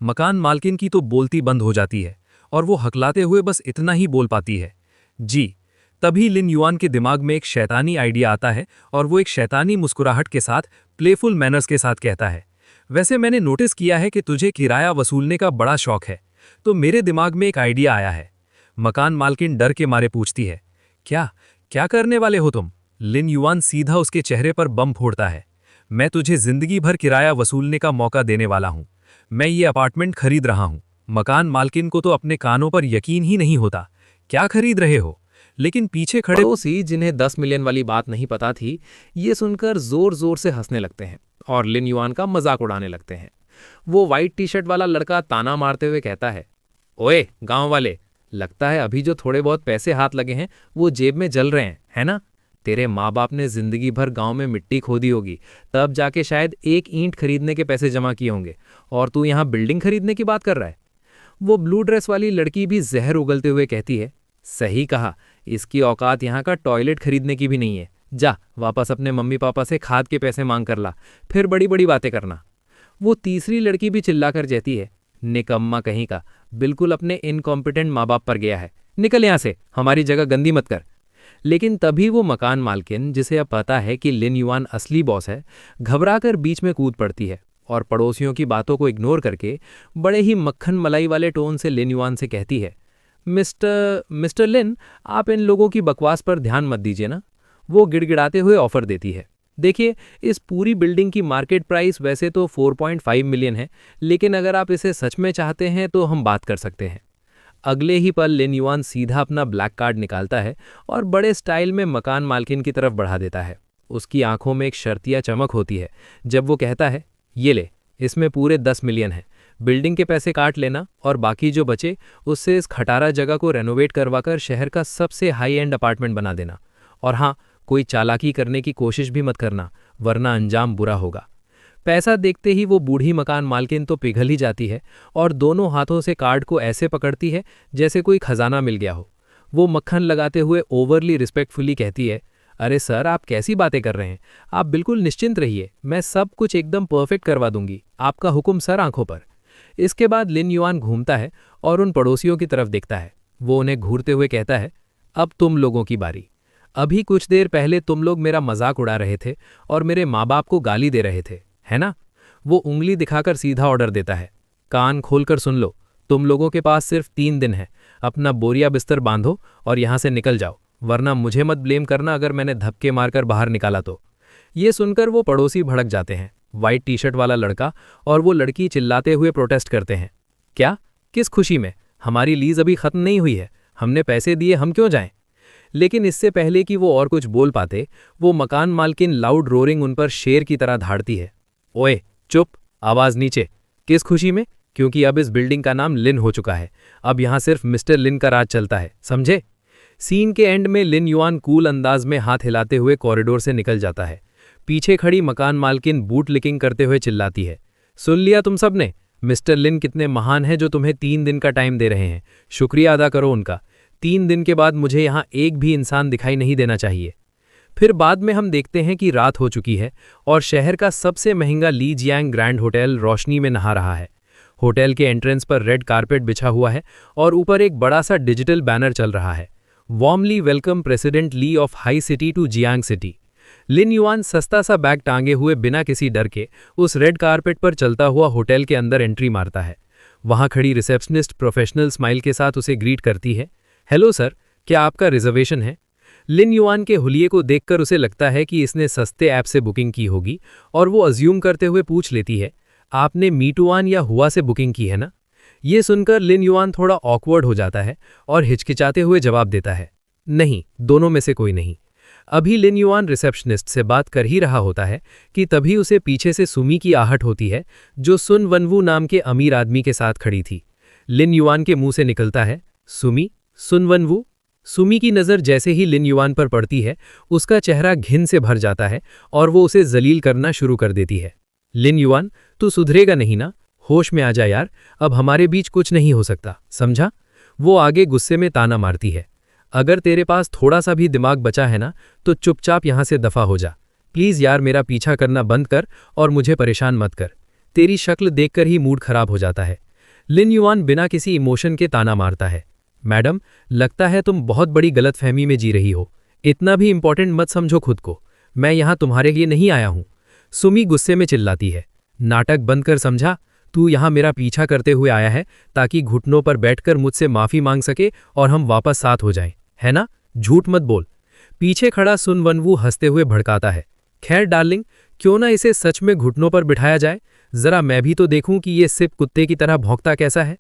मकान मालकिन की तो बोलती बंद हो जाती है और वो हकलाते हुए बस इतना ही बोल पाती है, जी। तभी लिन युआन के दिमाग में एक शैतानी आइडिया आता है और वो एक शैतानी मुस्कुराहट के साथ, प्लेफुल मैनर्स के साथ कहता है, वैसे मैंने नोटिस किया है कि तुझे किराया वसूलने का बड़ा शौक है, तो मेरे दिमाग में एक आइडिया आया है। मकान मालकिन डर के मारे पूछती है, क्या क्या करने वाले हो तुम? लिन युआन सीधा उसके चेहरे पर बम फोड़ता है। मैं तुझे जिंदगी भर किराया वसूलने का मौका देने वाला हूं। मैं ये अपार्टमेंट खरीद रहा हूं। मकान मालकिन को तो अपने कानों पर यकीन ही नहीं होता। क्या खरीद रहे हो? लेकिन पीछे खड़े पड़ोसी जिन्हें 10 मिलियन वाली बात नहीं पता थी, ये सुनकर जोर जोर से हंसने लगते हैं और लिन युआन का मजाक उड़ाने लगते हैं। वो वाइट टी शर्ट वाला लड़का ताना मारते हुए कहता है, ओए गांव वाले, लगता है अभी जो थोड़े बहुत पैसे हाथ लगे हैं वो जेब में जल रहे हैं, है ना? तेरे माँ बाप ने जिंदगी भर गांव में मिट्टी खोदी होगी, तब जाके शायद एक ईंट खरीदने के पैसे जमा किए होंगे, और तू यहाँ बिल्डिंग खरीदने की बात कर रहा है। वो ब्लू ड्रेस वाली लड़की भी जहर उगलते हुए कहती है, सही कहा, इसकी औकात यहाँ का टॉयलेट खरीदने की भी नहीं है। जा वापस अपने मम्मी पापा से खाद के पैसे मांग कर ला, फिर बड़ी बड़ी बातें करना। वो तीसरी लड़की भी चिल्लाकर कहती है, निकम्मा कहीं का, बिल्कुल अपने इनकॉम्पिटेंट माँ बाप पर गया है, निकल यहाँ से, हमारी जगह गंदी मत कर। लेकिन तभी वो मकान मालकिन, जिसे अब पता है कि लिन युआन असली बॉस है, घबराकर बीच में कूद पड़ती है और पड़ोसियों की बातों को इग्नोर करके बड़े ही मक्खन मलाई वाले टोन से लिन युआन से कहती है, मिस्टर लिन, आप इन लोगों की बकवास पर ध्यान मत दीजिए ना। वो गिड़गिड़ाते हुए ऑफर देती है, देखिए, इस पूरी बिल्डिंग की मार्केट प्राइस वैसे तो 4.5 मिलियन है, लेकिन अगर आप इसे सच में चाहते हैं तो हम बात कर सकते हैं। अगले ही पल लिन युआन सीधा अपना ब्लैक कार्ड निकालता है और बड़े स्टाइल में मकान मालकिन की तरफ बढ़ा देता है। उसकी आंखों में एक शर्तिया चमक होती है जब वो कहता है, ये ले, इसमें पूरे 10 मिलियन है, बिल्डिंग के पैसे काट लेना और बाकी जो बचे उससे इस खटारा जगह को रेनोवेट करवाकर शहर का सबसे हाई एंड अपार्टमेंट बना देना। और हाँ, कोई चालाकी करने की कोशिश भी मत करना, वरना अंजाम बुरा होगा। पैसा देखते ही वो बूढ़ी मकान मालकिन तो पिघल ही जाती है और दोनों हाथों से कार्ड को ऐसे पकड़ती है जैसे कोई खजाना मिल गया हो। वो मक्खन लगाते हुए ओवरली रिस्पेक्टफुली कहती है, अरे सर, आप कैसी बातें कर रहे हैं? आप बिल्कुल निश्चिंत रहिए, मैं सब कुछ एकदम परफेक्ट करवा दूंगी, आपका हुक्म सर, आंखों पर। इसके बाद लिन युआन घूमता है और उन पड़ोसियों की तरफ देखता है। वो उन्हें घूरते हुए कहता है, अब तुम लोगों की बारी। अभी कुछ देर पहले तुम लोग मेरा मजाक उड़ा रहे थे और मेरे माँ बाप को गाली दे रहे थे, है ना? वो उंगली दिखाकर सीधा ऑर्डर देता है, कान खोलकर सुन लो, तुम लोगों के पास सिर्फ 3 दिन है, अपना बोरिया बिस्तर बांधो और यहाँ से निकल जाओ, वरना मुझे मत ब्लेम करना अगर मैंने धक्के मारकर बाहर निकाला तो। ये सुनकर वो पड़ोसी भड़क जाते हैं। वाइट टी शर्ट वाला लड़का और वो लड़की चिल्लाते हुए प्रोटेस्ट करते हैं, क्या? किस खुशी में? हमारी लीज अभी खत्म नहीं हुई है, हमने पैसे दिए, हम क्यों जाएं? लेकिन इससे पहले कि वो और कुछ बोल पाते, वो मकान मालकिन लाउड रोरिंग उन पर शेर की तरह धाड़ती है, ओए चुप, आवाज नीचे। किस खुशी में? क्योंकि अब इस बिल्डिंग का नाम लिन हो चुका है, अब यहां सिर्फ मिस्टर लिन का राज चलता है, समझे? सीन के एंड में लिन युआन कूल अंदाज में हाथ हिलाते हुए कॉरिडोर से निकल जाता है। पीछे खड़ी मकान मालकिन बूट लिकिंग करते हुए चिल्लाती है, सुन लिया तुम सब ने? मिस्टर लिन कितने महान हैं जो तुम्हें 3 दिन का टाइम दे रहे हैं, शुक्रिया अदा करो उनका। 3 दिन के बाद मुझे यहाँ एक भी इंसान दिखाई नहीं देना चाहिए। फिर बाद में हम देखते हैं कि रात हो चुकी है और शहर का सबसे महंगा ली जियांग ग्रैंड होटल रोशनी में नहा रहा है। होटल के एंट्रेंस पर रेड कारपेट बिछा हुआ है और ऊपर एक बड़ा सा डिजिटल बैनर चल रहा है, warmly welcome President Li of Hai City to Jiang City. Lin Yuan सस्ता सा बैग टांगे हुए बिना किसी डर के उस रेड कारपेट पर चलता हुआ होटल के अंदर एंट्री मारता है। वहां खड़ी रिसेप्शनिस्ट प्रोफेशनल स्माइल के साथ उसे ग्रीट करती है, हेलो सर, क्या आपका रिजर्वेशन है? लिन युआन के हुलिये को देखकर उसे लगता है कि इसने सस्ते ऐप से बुकिंग की होगी और वो अज्यूम करते हुए पूछ लेती है, आपने मीटुआन या हुआ से बुकिंग की है ना? ये सुनकर लिन युआन थोड़ा ऑकवर्ड हो जाता है और हिचकिचाते हुए जवाब देता है, नहीं, दोनों में से कोई नहीं। अभी लिन युआन रिसेप्शनिस्ट से बात कर ही रहा होता है कि तभी उसे पीछे से सुमी की आहट होती है, जो सुन वनवू नाम के अमीर आदमी के साथ खड़ी थी। लिन युआन के मुंह से निकलता है, सुमी? सुन वनवू? सुमी की नज़र जैसे ही लिन युआन पर पड़ती है, उसका चेहरा घिन से भर जाता है और वो उसे जलील करना शुरू कर देती है। लिन युआन, तू सुधरेगा नहीं ना? होश में आ जा यार, अब हमारे बीच कुछ नहीं हो सकता, समझा? वो आगे गुस्से में ताना मारती है, अगर तेरे पास थोड़ा सा भी दिमाग बचा है ना, तो चुपचाप यहाँ से दफा हो जा। प्लीज़ यार, मेरा पीछा करना बंद कर और मुझे परेशान मत कर। तेरी शक्ल देखकर ही मूड खराब हो जाता है। लिन युआन बिना किसी इमोशन के ताना मारता है, मैडम, लगता है तुम बहुत बड़ी गलतफहमी में जी रही हो, इतना भी इंपॉर्टेंट मत समझो खुद को, मैं यहाँ तुम्हारे लिए नहीं आया हूँ। सुमी गुस्से में चिल्लाती है, नाटक बंद कर, समझा? तू यहाँ मेरा पीछा करते हुए आया है ताकि घुटनों पर बैठकर मुझसे माफी मांग सके और हम वापस साथ हो जाएं, है ना? झूठ मत बोल। पीछे खड़ा सुन वनवू हंसते हुए भड़काता है। खैर डार्लिंग, क्यों ना इसे सच में घुटनों पर बिठाया जाए, जरा मैं भी तो देखूं कि ये सिप कुत्ते की तरह भौंकता कैसा है।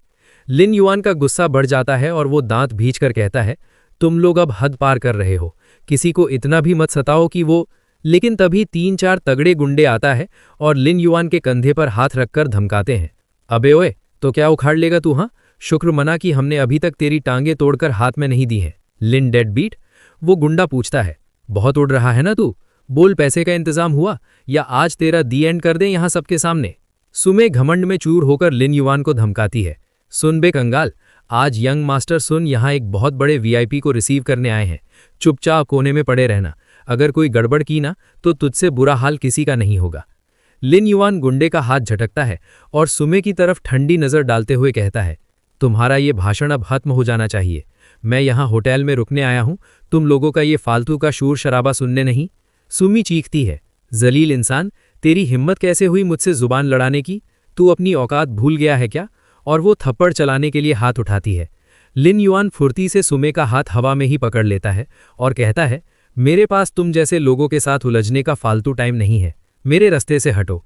लिन युआन का गुस्सा बढ़ जाता है और वो दांत भींचकर कहता है, तुम लोग अब हद पार कर रहे हो, किसी को इतना भी मत सताओ कि वो। लेकिन तभी 3-4 तगड़े गुंडे आता है और लिन युआन के कंधे पर हाथ रखकर धमकाते हैं। अबे ओए, तो क्या उखाड़ लेगा तू? हाँ, शुक्र मना कि हमने अभी तक तेरी टांगे तोड़कर हाथ में नहीं दी हैं, लिन डेड बीट। वो गुंडा पूछता है, बहुत उड़ रहा है ना तू? बोल, पैसे का इंतजाम हुआ या आज तेरा दी एंड कर दें यहां सबके सामने? सुमे घमंड में चूर होकर लिन युआन को धमकाती है। सुन बे कंगाल, आज यंग मास्टर सुन यहाँ एक बहुत बड़े वीआईपी को रिसीव करने आए हैं। चुपचाप कोने में पड़े रहना, अगर कोई गड़बड़ की ना तो तुझसे बुरा हाल किसी का नहीं होगा। लिन युआन गुंडे का हाथ झटकता है और सुमे की तरफ ठंडी नजर डालते हुए कहता है, तुम्हारा ये भाषण अब खत्म हो जाना चाहिए। मैं यहाँ होटल में रुकने आया हूँ, तुम लोगों का ये फालतू का शोर शराबा सुनने नहीं। सुमी चीखती है, जलील इंसान, तेरी हिम्मत कैसे हुई मुझसे जुबान लड़ाने की? तू अपनी औकात भूल गया है क्या? और वो थप्पड़ चलाने के लिए हाथ उठाती है। लिन युआन फुर्ती से सुमे का हाथ हवा में ही पकड़ लेता है और कहता है, मेरे पास तुम जैसे लोगों के साथ उलझने का फालतू टाइम नहीं है, मेरे रास्ते से हटो।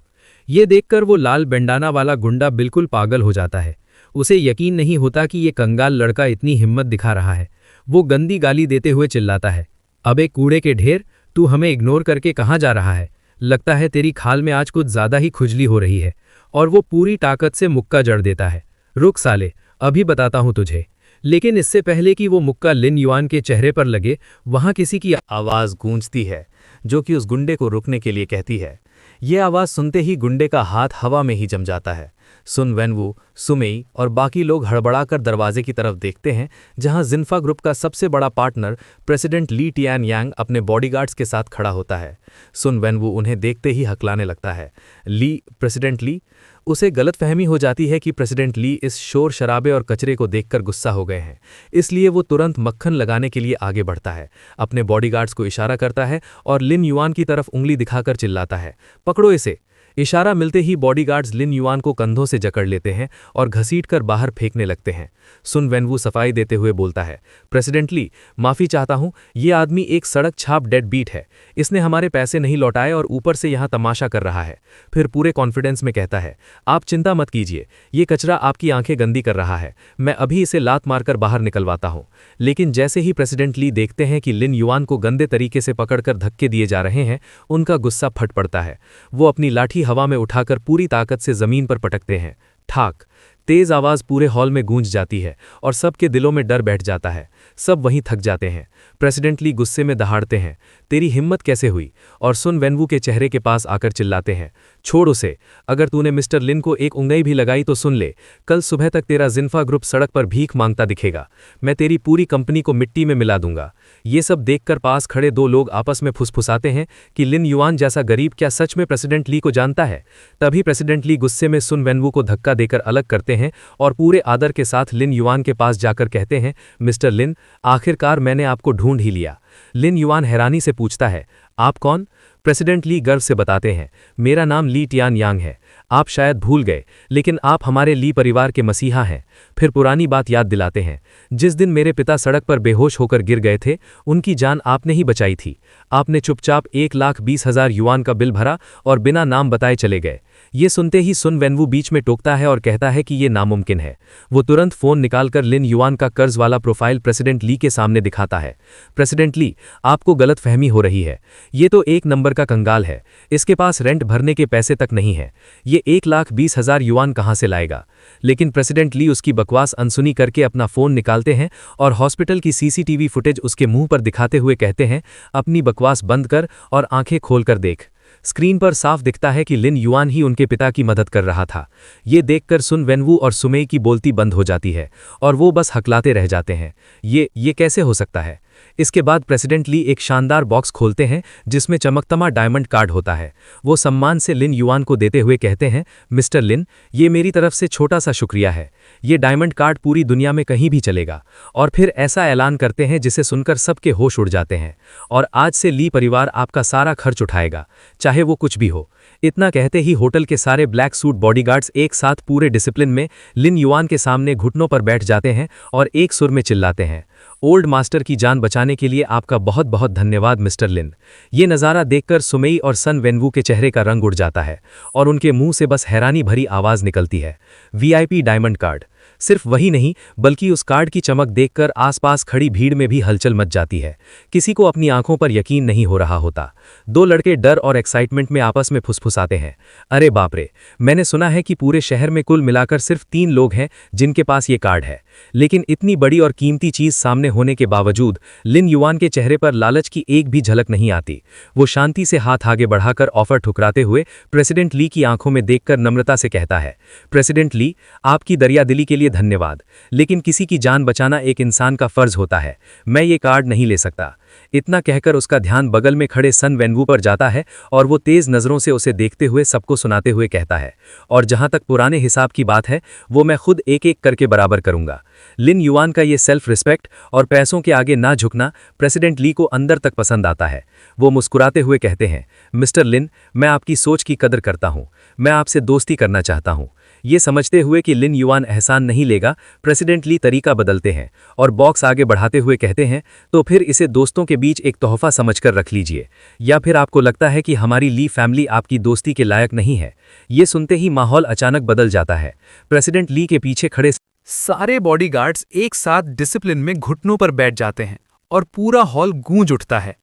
ये देखकर वो लाल बेंडाना वाला गुंडा बिल्कुल पागल हो जाता है। उसे यकीन नहीं होता कि ये कंगाल लड़का इतनी हिम्मत दिखा रहा है। वो गंदी गाली देते हुए चिल्लाता है, अबे कूड़े के ढेर, तू हमें इग्नोर करके कहाँ जा रहा है? लगता है तेरी खाल में आज कुछ ज्यादा ही खुजली हो रही है। और वो पूरी ताकत से मुक्का जड़ देता है। रुक साले, अभी बताता हूं तुझे। लेकिन इससे पहले कि वो मुक्का लिन युआन के चेहरे पर लगे, वहां किसी की आवाज गूंजती है जो कि उस गुंडे को रुकने के लिए कहती है। ये आवाज सुनते ही गुंडे का हाथ हवा में ही जम जाता है। सुन वेनवू, सुमेई और बाकी लोग हड़बड़ाकर दरवाजे की तरफ देखते हैं, जहां जिन्फा ग्रुप का सबसे बड़ा पार्टनर प्रेसिडेंट ली टियान यांग अपने बॉडीगार्ड्स के साथ खड़ा होता है। सुन वेनवू उन्हें देखते ही हकलाने लगता है। प्रेसिडेंट ली। उसे गलतफहमी हो जाती है कि प्रेसिडेंट ली इस शोर शराबे और कचरे को देखकर गुस्सा हो गए हैं, इसलिए वो तुरंत मक्खन लगाने के लिए आगे बढ़ता है, अपने बॉडीगार्ड्स को इशारा करता है और लिन युआन की तरफ उंगली दिखाकर चिल्लाता है, पकड़ो इसे। इशारा मिलते ही बॉडीगार्ड्स लिन युआन को कंधों से जकड़ लेते हैं और घसीटकर बाहर फेंकने लगते हैं। सुन वेनवू सफाई देते हुए बोलता है, प्रेसिडेंट ली, माफी चाहता हूं, ये आदमी एक सड़क छाप डेड बीट है। इसने हमारे पैसे नहीं लौटाए और ऊपर से यहां तमाशा कर रहा है। फिर पूरे कॉन्फिडेंस में कहता है, आप चिंता मत कीजिए, ये कचरा आपकी आंखें गंदी कर रहा है, मैं अभी इसे लात मारकर बाहर निकलवाता हूं। लेकिन जैसे ही प्रेसिडेंट ली देखते हैं कि लिन युआन को गंदे तरीके से पकड़कर धक्के दिए जा रहे हैं, उनका गुस्सा फट पड़ता है। वो अपनी लाठी हवा में उठाकर पूरी ताकत से जमीन पर पटकते हैं। ठाक तेज आवाज पूरे हॉल में गूंज जाती है और सबके दिलों में डर बैठ जाता है। सब वहीं थक जाते हैं। प्रेसिडेंट ली गुस्से में दहाड़ते हैं, तेरी हिम्मत कैसे हुई? और सुन वेनवू के चेहरे के पास आकर चिल्लाते हैं, छोड़ उसे, अगर तूने मिस्टर लिन को एक उंगली भी लगाई तो सुन ले, कल सुबह तक तेरा जिन्फा ग्रुप सड़क पर भीख मांगता दिखेगा। मैं तेरी पूरी कंपनी को मिट्टी में मिला दूंगा। ये सब देखकर पास खड़े दो लोग आपस में फुसफुसाते हैं कि लिन युआन जैसा गरीब क्या सच में प्रेसिडेंट ली को जानता है? तभी प्रेसिडेंट ली गुस्से में सुन वेनवू को धक्का देकर अलग करते हैं और पूरे आदर के साथ लिन युआन के पास जाकर कहते हैं, मिस्टर लिन, आखिरकार मैंने आपको ढूंढ ही लिया। लिन युआन हैरानी से पूछता है, आप कौन? प्रेसिडेंट ली गर्व से बताते हैं, मेरा नाम ली टियान यांग है। आप शायद भूल गए, लेकिन आप हमारे ली परिवार के मसीहा हैं। फिर पुरानी बात याद दिलाते हैं, जिस दिन मेरे पिता सड़क पर बेहोश होकर गिर गए थे, उनकी जान आपने ही बचाई थी। आपने चुपचाप 1,20,000 युआन का बिल भरा और बिना नाम बताए चले गए। ये सुनते ही सुन वेनवू बीच में टोकता है और कहता है कि ये नामुमकिन है। वो तुरंत फोन निकालकर लिन युआन का कर्ज वाला प्रोफाइल प्रेसिडेंट ली के सामने दिखाता है। प्रेसिडेंट ली, आपको गलतफहमी हो रही है, ये तो एक नंबर का कंगाल है, इसके पास रेंट भरने के पैसे तक नहीं है, ये 1,20,000 युआन कहां से लाएगा? लेकिन प्रेसिडेंट ली उसकी बकवास अनसुनी करके अपना फोन निकालते हैं और हॉस्पिटल की सीसीटीवी फुटेज उसके मुंह पर दिखाते हुए कहते हैं, अपनी बकवास बंद कर और आंखें खोलकर देख। स्क्रीन पर साफ दिखता है कि लिन युआन ही उनके पिता की मदद कर रहा था। ये देखकर सुन वेनवू और सुमेई की बोलती बंद हो जाती है और वो बस हकलाते रह जाते हैं। ये कैसे हो सकता है? इसके बाद प्रेसिडेंट ली एक शानदार बॉक्स खोलते हैं जिसमें चमकदमा डायमंड कार्ड होता है। वो सम्मान से लिन युआन को देते हुए कहते हैं, मिस्टर लिन, ये मेरी तरफ से छोटा सा शुक्रिया है। ये डायमंड कार्ड पूरी दुनिया में कहीं भी चलेगा। और फिर ऐसा ऐलान करते हैं जिसे सुनकर सबके होश उड़ जाते हैं। और आज से ली परिवार आपका सारा खर्च उठाएगा, चाहे वो कुछ भी हो। इतना कहते ही होटल के सारे ब्लैक सूट बॉडीगार्ड्स एक साथ पूरे डिसिप्लिन में लिन युआन के सामने घुटनों पर बैठ जाते हैं और एक सुर में चिल्लाते हैं, ओल्ड मास्टर की जान बचाने के लिए आपका बहुत बहुत धन्यवाद मिस्टर लिन। ये नज़ारा देखकर सुमेई और सन वेनवू के चेहरे का रंग उड़ जाता है और उनके मुंह से बस हैरानी भरी आवाज़ निकलती है। VIP diamond card. सिर्फ वही नहीं बल्कि उस कार्ड की चमक देखकर आसपास खड़ी भीड़ में भी हलचल मच जाती है। किसी को अपनी आंखों पर यकीन नहीं हो रहा होता। दो लड़के डर और एक्साइटमेंट में आपस में फुसफुसाते हैं, अरे बाप रे, मैंने सुना है कि पूरे शहर में कुल मिलाकर सिर्फ 3 लोग हैं जिनके पास ये कार्ड है। लेकिन इतनी बड़ी और कीमती चीज सामने होने के बावजूद लिन युआन के चेहरे पर लालच की एक भी झलक नहीं आती। वो शांति से हाथ आगे बढ़ाकर ऑफर ठुकराते हुए प्रेसिडेंट ली की आंखों में देखकर नम्रता से कहता है, प्रेसिडेंट ली, आपकी दरियादिली के लिए धन्यवाद, लेकिन किसी की जान बचाना एक इंसान का फर्ज होता है। मैं ये कार्ड नहीं ले सकता। इतना कहकर उसका ध्यान बगल में खड़े सन वेनवू पर जाता है और वो तेज नजरों से उसे देखते हुए सबको सुनाते हुए कहता है, और जहां तक पुराने हिसाब की बात है वो मैं खुद एक एक करके बराबर करूंगा। लिन युआन का ये सेल्फ रिस्पेक्ट और पैसों के आगे ना झुकना प्रेसिडेंट ली को अंदर तक पसंद आता है। वो मुस्कुराते हुए कहते हैं, मिस्टर लिन, मैं आपकी सोच की कदर करता हूं। मैं आपसे दोस्ती करना चाहता हूं। ये समझते हुए कि लिन युआन एहसान नहीं लेगा, प्रेसिडेंट ली तरीका बदलते हैं और बॉक्स आगे बढ़ाते हुए कहते हैं, तो फिर इसे दोस्तों के बीच एक तोहफा समझकर रख लीजिए। या फिर आपको लगता है कि हमारी ली फैमिली आपकी दोस्ती के लायक नहीं है? ये सुनते ही माहौल अचानक बदल जाता है। प्रेसिडेंट ली के पीछे खड़े सारे बॉडीगार्ड्स एक साथ डिसिप्लिन में घुटनों पर बैठ जाते हैं और पूरा हॉल गूंज उठता है।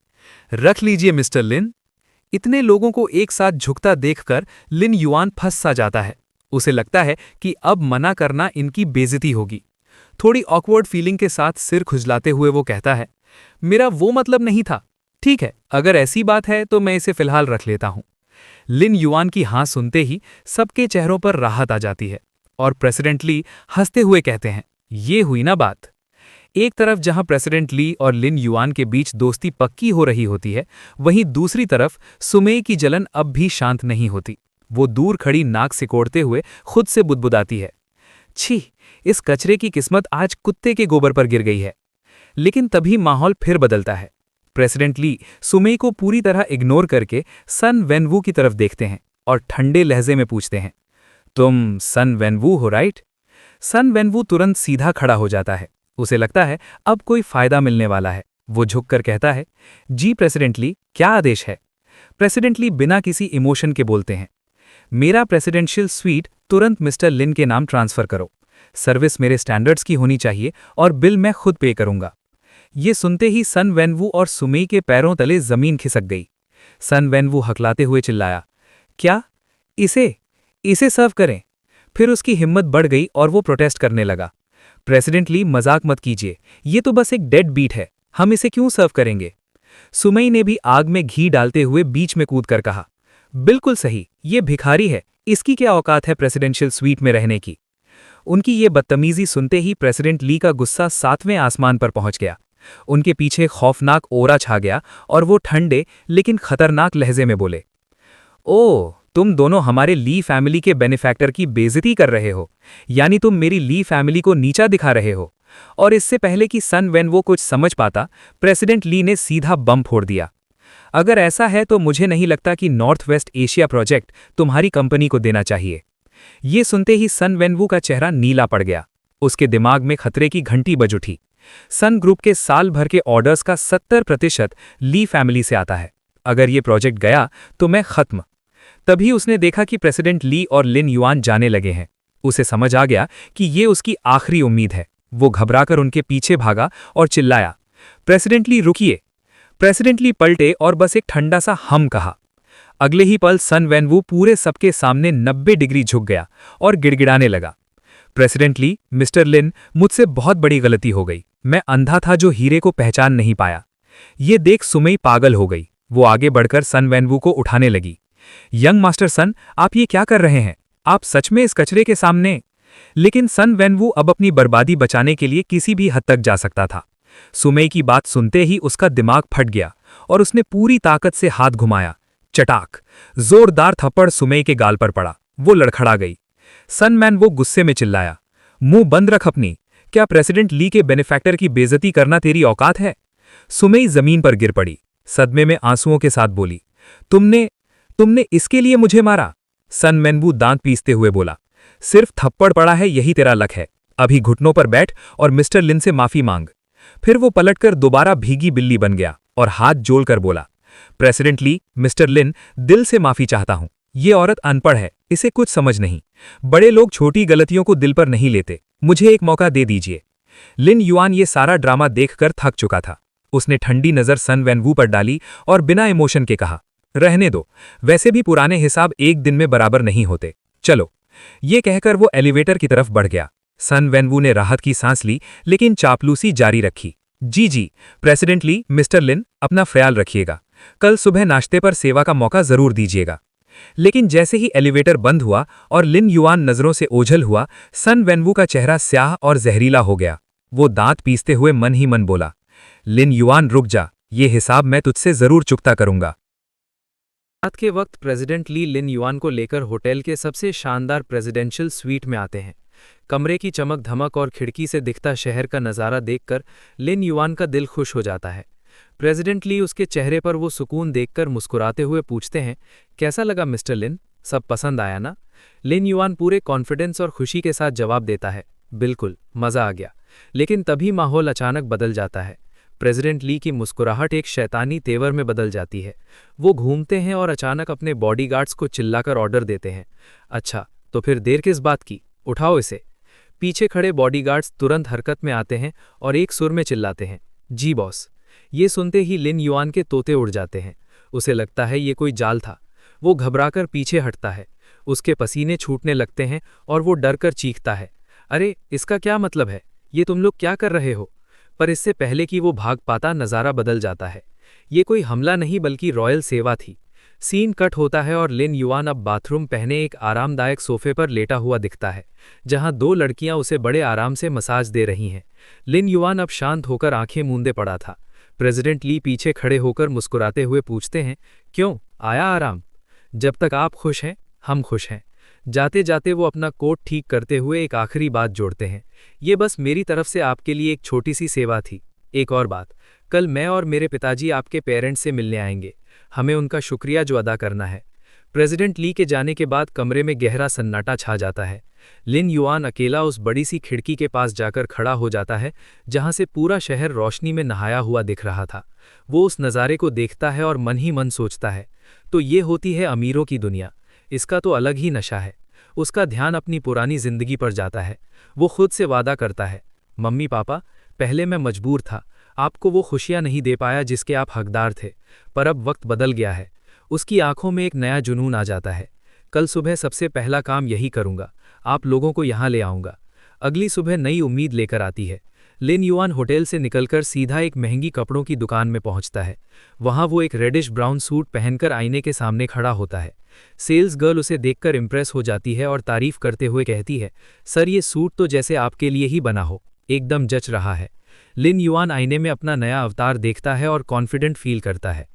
रख लीजिए मिस्टर लिन। इतने लोगों को एक साथ झुकता देखकर लिन युआन फंस सा जाता है। उसे लगता है कि अब मना करना इनकी बेइज्जती होगी। थोड़ी ऑकवर्ड फीलिंग के साथ सिर खुजलाते हुए वो कहता है, मेरा वो मतलब नहीं था। ठीक है, अगर ऐसी बात है तो मैं इसे फिलहाल रख लेता हूं। लिन युआन की हाँ सुनते ही सबके चेहरों पर राहत आ जाती है और प्रेसिडेंट ली हंसते हुए कहते हैं, ये हुई ना बात। एक तरफ जहां प्रेसिडेंट ली और लिन युआन के बीच दोस्ती पक्की हो रही होती है, वहीं दूसरी तरफ सुमेई की जलन अब भी शांत नहीं होती। वो दूर खड़ी नाक सिकोड़ते हुए खुद से बुदबुदाती है, छी, इस कचरे की किस्मत आज कुत्ते के गोबर पर गिर गई है। लेकिन तभी माहौल फिर बदलता है। प्रेसिडेंट ली सुमेई को पूरी तरह इग्नोर करके सन वेनवू की तरफ देखते हैं और ठंडे लहजे में पूछते हैं, तुम सन वेनवू हो राइट? सन वेनवू तुरंत सीधा खड़ा हो जाता है। उसे लगता है अब कोई फायदा मिलने वाला है। वो झुककर कहता है, जी प्रेसिडेंट ली, क्या आदेश है? प्रेसिडेंट ली बिना किसी इमोशन के बोलते हैं, मेरा प्रेसिडेंशियल स्वीट तुरंत मिस्टर लिन के नाम ट्रांसफर करो। सर्विस मेरे स्टैंडर्ड्स की होनी चाहिए और बिल मैं खुद पे करूंगा। ये सुनते ही सन वेनवू और सुमेई के पैरों तले जमीन खिसक गई। सन वेनवू हकलाते हुए चिल्लाया, क्या? इसे सर्व करें? फिर उसकी हिम्मत बढ़ गई और वो प्रोटेस्ट करने लगा, प्रेसिडेंट ली, मजाक मत कीजिए, ये तो बस एक डेड बीट है, हम इसे क्यों सर्व करेंगे? सुमेई ने भी आग में घी डालते हुए बीच में कूदकर कहा, बिल्कुल सही, ये भिखारी है, इसकी क्या औकात है प्रेसिडेंशियल स्वीट में रहने की? उनकी ये बदतमीजी सुनते ही प्रेसिडेंट ली का गुस्सा 7वें आसमान पर पहुंच गया। उनके पीछे खौफनाक ओरा छा गया और वो ठंडे लेकिन खतरनाक लहजे में बोले, ओह, तुम दोनों हमारे ली फैमिली के बेनिफैक्टर की बेइज्जती कर रहे हो, यानी तुम मेरी ली फैमिली को नीचा दिखा रहे हो। और इससे पहले कि सन वेनवू कुछ समझ पाता, प्रेसिडेंट ली ने सीधा बम फोड़ दिया। अगर ऐसा है तो मुझे नहीं लगता कि नॉर्थ वेस्ट एशिया प्रोजेक्ट तुम्हारी कंपनी को देना चाहिए। ये सुनते ही सन वेनवू का चेहरा नीला पड़ गया। उसके दिमाग में खतरे की घंटी बज उठी। सन ग्रुप के साल भर के ऑर्डर्स का 70% ली फैमिली से आता है। अगर ये प्रोजेक्ट गया तो मैं खत्म। तभी उसने देखा कि प्रेसिडेंट ली और लिन युआन जाने लगे हैं। उसे समझ आ गया कि ये उसकी आखिरी उम्मीद है। वो घबराकर उनके पीछे भागा और चिल्लाया, प्रेसिडेंट ली रुकिए। प्रेसिडेंट ली पलटे और बस एक ठंडा सा हम कहा। अगले ही पल सन वेनवू पूरे सबके सामने 90 डिग्री झुक गया और गिड़गिड़ाने लगा, प्रेसिडेंट ली, मिस्टर लिन, मुझसे बहुत बड़ी गलती हो गई। मैं अंधा था जो हीरे को पहचान नहीं पाया। ये देख सुमेई पागल हो गई। वो आगे बढ़कर सन वेनवू को उठाने लगी। यंग मास्टर सन, आप ये क्या कर रहे हैं? आप सच में इस कचरे के सामने? लेकिन सन वेनवू अब अपनी बर्बादी बचाने के लिए किसी भी हद तक जा सकता था। सुमई की बात सुनते ही उसका दिमाग फट गया और उसने पूरी ताकत से हाथ घुमाया। चटाक! जोरदार थप्पड़ सुमई के गाल पर पड़ा। वो लड़खड़ा गई। सनमैन वो गुस्से में चिल्लाया, मुंह बंद रख अपनी। क्या प्रेसिडेंट ली के बेनिफैक्टर की बेइज्जती करना तेरी औकात है? सुमई जमीन पर गिर पड़ी, सदमे में आंसुओं के साथ बोली, तुमने इसके लिए मुझे मारा? सनमैनबू दांत पीसते हुए बोला, सिर्फ थप्पड़ पड़ा है, यही तेरा लक है। अभी घुटनों पर बैठ और मिस्टर लिन से माफी मांग। फिर वो पलटकर दोबारा भीगी बिल्ली बन गया और हाथ जोड़कर बोला, प्रेसिडेंट ली, मिस्टर लिन, दिल से माफी चाहता हूं। ये औरत अनपढ़ है, इसे कुछ समझ नहीं। बड़े लोग छोटी गलतियों को दिल पर नहीं लेते। मुझे एक मौका दे दीजिए। लिन युआन ये सारा ड्रामा देखकर थक चुका था। उसने ठंडी नजर सन वैनवू पर डाली और बिना इमोशन के कहा, रहने दो, वैसे भी पुराने हिसाब एक दिन में बराबर नहीं होते। चलो। ये कहकर वो एलिवेटर की तरफ बढ़ गया। सन वैनवू ने राहत की सांस ली, लेकिन चापलूसी जारी रखी। जी, प्रेसिडेंट ली, मिस्टर लिन, अपना ख्याल रखिएगा। कल सुबह नाश्ते पर सेवा का मौका जरूर दीजिएगा। लेकिन जैसे ही एलिवेटर बंद हुआ और लिन युआन नजरों से ओझल हुआ, सन वैनवू का चेहरा स्याह और जहरीला हो गया। वो दांत पीसते हुए मन ही मन बोला, लिन युआन रुक जा, ये हिसाब मैं तुझसे जरूर चुकता करूंगा। रात के वक्त प्रेसिडेंट ली लिन युआन को लेकर होटल के सबसे शानदार प्रेसिडेंशियल स्वीट में आते हैं। कमरे की चमक धमक और खिड़की से दिखता शहर का नज़ारा देखकर लिन युआन का दिल खुश हो जाता है। प्रेसिडेंट ली उसके चेहरे पर वो सुकून देखकर मुस्कुराते हुए पूछते हैं, कैसा लगा मिस्टर लिन? सब पसंद आया ना? लिन युआन पूरे कॉन्फिडेंस और खुशी के साथ जवाब देता है, बिल्कुल, मज़ा आ गया। लेकिन तभी माहौल अचानक बदल जाता है। प्रेसिडेंट ली की मुस्कुराहट एक शैतानी तेवर में बदल जाती है। वो घूमते हैं और अचानक अपने बॉडीगार्ड्स को चिल्लाकर ऑर्डर देते हैं, अच्छा तो फिर देर किस बात की, उठाओ इसे। पीछे खड़े बॉडीगार्ड्स तुरंत हरकत में आते हैं और एक सुर में चिल्लाते हैं, जी बॉस। ये सुनते ही लिन युआन के तोते उड़ जाते हैं। उसे लगता है ये कोई जाल था। वो घबराकर पीछे हटता है। उसके पसीने छूटने लगते हैं और वो डरकर चीखता है, अरे इसका क्या मतलब है? ये तुम लोग क्या कर रहे हो? पर इससे पहले कि वो भाग पाता, नज़ारा बदल जाता है। ये कोई हमला नहीं बल्कि रॉयल सेवा थी। सीन कट होता है और लिन युआन अब बाथरूम पहने एक आरामदायक सोफे पर लेटा हुआ दिखता है, जहां दो लड़कियां उसे बड़े आराम से मसाज दे रही हैं। लिन युआन अब शांत होकर आंखें मूंदे पड़ा था। प्रेसिडेंट ली पीछे खड़े होकर मुस्कुराते हुए पूछते हैं, क्यों, आया आराम? जब तक आप खुश हैं, हम खुश हैं। जाते जाते वो अपना कोट ठीक करते हुए एक आखिरी बात जोड़ते हैं, ये बस मेरी तरफ से आपके लिए एक छोटी सी सेवा थी। एक और बात, कल मैं और मेरे पिताजी आपके पेरेंट्स से मिलने आएंगे। हमें उनका शुक्रिया जो अदा करना है। प्रेसिडेंट ली के जाने के बाद कमरे में गहरा सन्नाटा छा जाता है। लिन युआन अकेला उस बड़ी सी खिड़की के पास जाकर खड़ा हो जाता है, जहां से पूरा शहर रोशनी में नहाया हुआ दिख रहा था। वो उस नज़ारे को देखता है और मन ही मन सोचता है, तो ये होती है अमीरों की दुनिया। इसका तो अलग ही नशा है। उसका ध्यान अपनी पुरानी जिंदगी पर जाता है। वो खुद से वादा करता है, मम्मी पापा, पहले मैं मजबूर था, आपको वो खुशियां नहीं दे पाया जिसके आप हकदार थे, पर अब वक्त बदल गया है। उसकी आंखों में एक नया जुनून आ जाता है। कल सुबह सबसे पहला काम यही करूंगा, आप लोगों को यहाँ ले आऊंगा। अगली सुबह नई उम्मीद लेकर आती है। लिन युआन होटल से निकलकर सीधा एक महंगी कपड़ों की दुकान में पहुंचता है। वहां वो एक रेडिश ब्राउन सूट पहनकर आईने के सामने खड़ा होता है। सेल्स गर्ल उसे देखकर इम्प्रेस हो जाती है और तारीफ करते हुए कहती है, सर ये सूट तो जैसे आपके लिए ही बना हो, एकदम जच रहा है। लिन युआन आईने में अपना नया अवतार देखता है और कॉन्फिडेंट फील करता है।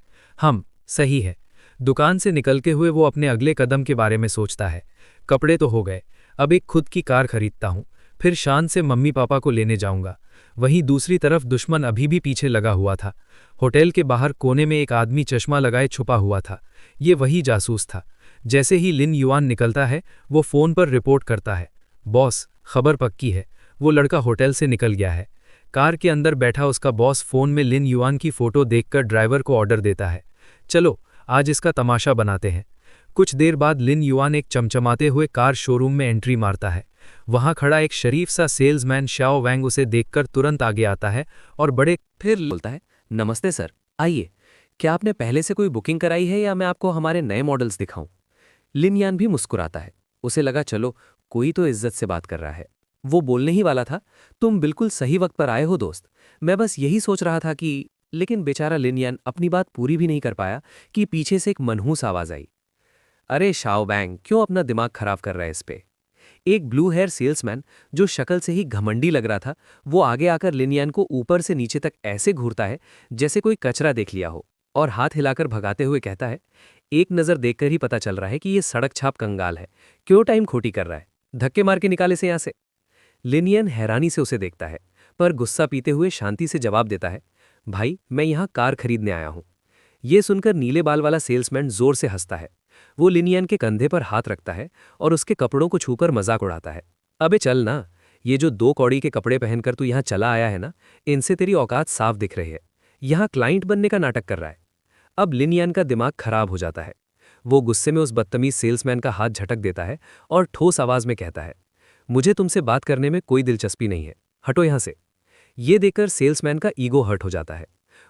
सही है। दुकान से निकलते हुए वो अपने अगले कदम के बारे में सोचता है। कपड़े तो हो गए, अब एक खुद की कार खरीदता हूँ, फिर शान से मम्मी पापा को लेने जाऊंगा। वहीं दूसरी तरफ दुश्मन अभी भी पीछे लगा हुआ था। होटल के बाहर कोने में एक आदमी चश्मा लगाए छुपा हुआ था। ये वही जासूस था। जैसे ही लिन युआन निकलता है, वो फ़ोन पर रिपोर्ट करता है, बॉस, खबर पक्की है, वो लड़का होटल से निकल गया है। कार के अंदर बैठा उसका बॉस फ़ोन में लिन युआन की फ़ोटो देखकर ड्राइवर को ऑर्डर देता है, चलो आज इसका तमाशा बनाते हैं। कुछ देर बाद लिन युआन एक चमचमाते हुए कार शोरूम में एंट्री मारता है। वहां खड़ा एक शरीफ सा सेल्समैन शाओ वैंग उसे देखकर तुरंत आगे आता है और बड़े फिर बोलता है, नमस्ते सर, आइए, क्या आपने पहले से कोई बुकिंग कराई है या मैं आपको हमारे नए मॉडल्स दिखाऊं? लिन यान भी मुस्कुराता है। उसे लगा चलो कोई तो इज्जत से बात कर रहा है। वो बोलने ही वाला था, तुम बिल्कुल सही वक्त पर आए हो दोस्त, मैं बस यही सोच रहा था कि। लेकिन बेचारा लिन यान अपनी बात पूरी भी नहीं कर पाया कि पीछे से एक मनहूस आवाज आई, अरे शाओ बैंग, क्यों अपना दिमाग खराब कर रहा है इस पे? एक ब्लू हेयर सेल्समैन जो शक्ल से ही घमंडी लग रहा था, वो आगे आकर लिनियान को ऊपर से नीचे तक ऐसे घूरता है जैसे कोई कचरा देख लिया हो, और हाथ हिलाकर भगाते हुए कहता है, एक नज़र देखकर ही पता चल रहा है कि ये सड़क छाप कंगाल है, क्यों टाइम खोटी कर रहा है, धक्के मार के निकाले से यहाँ से। लिनियन हैरानी से उसे देखता है, पर गुस्सा पीते हुए शांति से जवाब देता है, भाई मैं यहाँ कार खरीदने आया हूँ। ये सुनकर नीले बाल वाला सेल्समैन जोर से हंसता है। वो लिनियन के कंधे पर हाथ रखता है और उसके कपड़ों को छूकर मजाक उड़ाता है। अबे चल ना, ये जो 2 कौड़ी के कपड़े पहनकर तू यहाँ चला आया है ना, इनसे तेरी औकात साफ दिख रही है। यहाँ क्लाइंट बनने का नाटक कर रहा है। अब लिनियन का दिमाग खराब हो जाता है। वो गुस्से में उस बदतमीज सेल्समैन का हाथ झटक देता है और ठोस आवाज में कहता है, मुझे तुमसे बात करने में कोई दिलचस्पी नहीं है, हटो यहाँ से। ये देखकर सेल्समैन का ईगो हर्ट हो जाता है।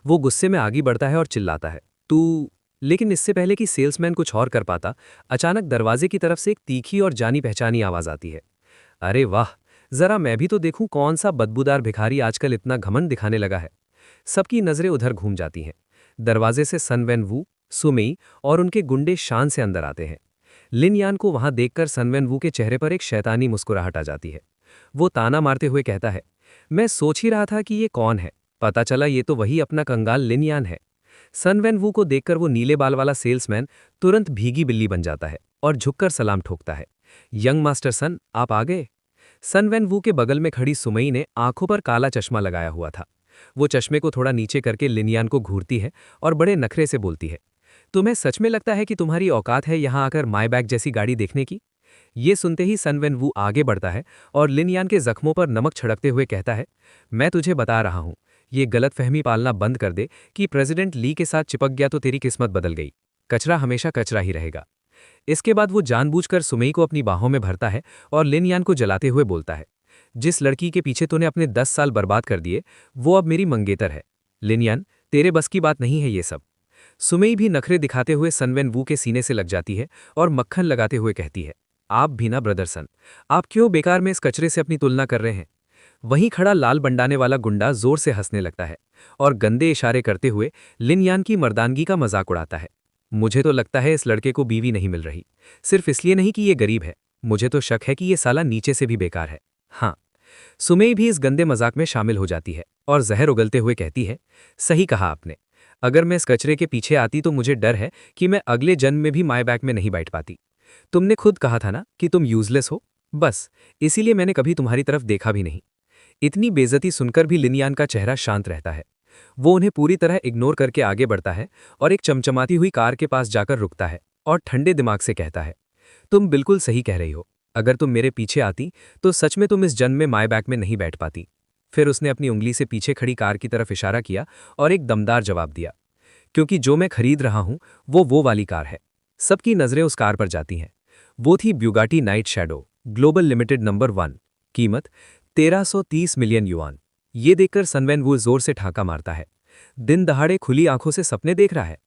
वो गुस्से में आगे बढ़ता है और चिल्लाता है, तू। लेकिन इससे पहले कि सेल्समैन कुछ और कर पाता, अचानक दरवाजे की तरफ से एक तीखी और जानी पहचानी आवाज आती है। अरे वाह, जरा मैं भी तो देखूं कौन सा बदबूदार भिखारी आजकल इतना घमंड दिखाने लगा है। सबकी नजरें उधर घूम जाती हैं। दरवाजे से सन वेन वू, सुमेई और उनके गुंडे शान से अंदर आते हैं। लिनयान को वहां देखकर सन वेन वू के चेहरे पर एक शैतानी मुस्कुराहट आ जाती है। वो ताना मारते हुए कहता है, मैं सोच ही रहा था कि ये कौन है, पता चला ये तो वही अपना कंगाल लिनयान है। सन वेन वू को देखकर वो नीले बाल वाला सेल्समैन तुरंत भीगी बिल्ली बन जाता है और झुककर सलाम ठोकता है। यंग मास्टर सन, आप आ गए। सन वेन वू के बगल में खड़ी सुमई ने आंखों पर काला चश्मा लगाया हुआ था। वो चश्मे को थोड़ा नीचे करके लिनयान को घूरती है और बड़े नखरे से बोलती है, तुम्हें सच में लगता है कि तुम्हारी औकात है यहां आकर मायबैग जैसी गाड़ी देखने की? ये सुनते ही सन वेन वू आगे बढ़ता है और लिनयान के जख्मों पर नमक छिड़कते हुए कहता है, मैं तुझे बता रहा हूं, ये गलतफहमी पालना बंद कर दे कि प्रेसिडेंट ली के साथ चिपक गया तो तेरी किस्मत बदल गई। कचरा हमेशा कचरा ही रहेगा। इसके बाद वो जानबूझकर सुमई को अपनी बाहों में भरता है और लिनयान को जलाते हुए बोलता है, जिस लड़की के पीछे तूने अपने 10 साल बर्बाद कर दिए, वो अब मेरी मंगेतर है। लिनयान, तेरे बस की बात नहीं है ये सब। सुमई भी नखरे दिखाते हुए सन वेन वू के सीने से लग जाती है और मक्खन लगाते हुए कहती है, आप भी ना ब्रदर सन, आप क्यों बेकार में इस कचरे से अपनी तुलना कर रहे हैं? वहीं खड़ा लाल बंडाने वाला गुंडा जोर से हंसने लगता है और गंदे इशारे करते हुए लिनयान की मर्दानगी का मजाक उड़ाता है। मुझे तो लगता है इस लड़के को बीवी नहीं मिल रही, सिर्फ इसलिए नहीं कि ये गरीब है, मुझे तो शक है कि ये साला नीचे से भी बेकार है। हाँ, सुमई भी इस गंदे मजाक में शामिल हो जाती है और जहर उगलते हुए कहती है, सही कहा आपने, अगर मैं इस कचरे के पीछे आती तो मुझे डर है कि मैं अगले जन्म में भी माय बैग में नहीं बैठ पाती। तुमने खुद कहा था ना कि तुम यूजलेस हो, बस इसीलिए मैंने कभी तुम्हारी तरफ देखा भी नहीं। इतनी बेइज्जती सुनकर भी लिनयान का चेहरा शांत रहता है। वो उन्हें पूरी तरह इग्नोर करके आगे बढ़ता है और एक चमचमाती हुई कार के पास जाकर रुकता है और ठंडे दिमाग से कहता है, तुम बिल्कुल सही कह रही हो, अगर तुम मेरे पीछे आती तो सच में तुम इस जन्म में माय बैग में नहीं बैठ पाती। फिर उसने अपनी उंगली से पीछे खड़ी कार की तरफ इशारा किया और एक दमदार जवाब दिया, क्योंकि जो मैं खरीद रहा हूं वो वाली कार है। सबकी नजरें उस कार पर जाती हैं। वो थी Bugatti night shadow global limited number 1, कीमत 1330 मिलियन युआन। ये देखकर सन वेन वू जोर से ठाका मारता है, दिन दहाड़े खुली आंखों से सपने देख रहा है।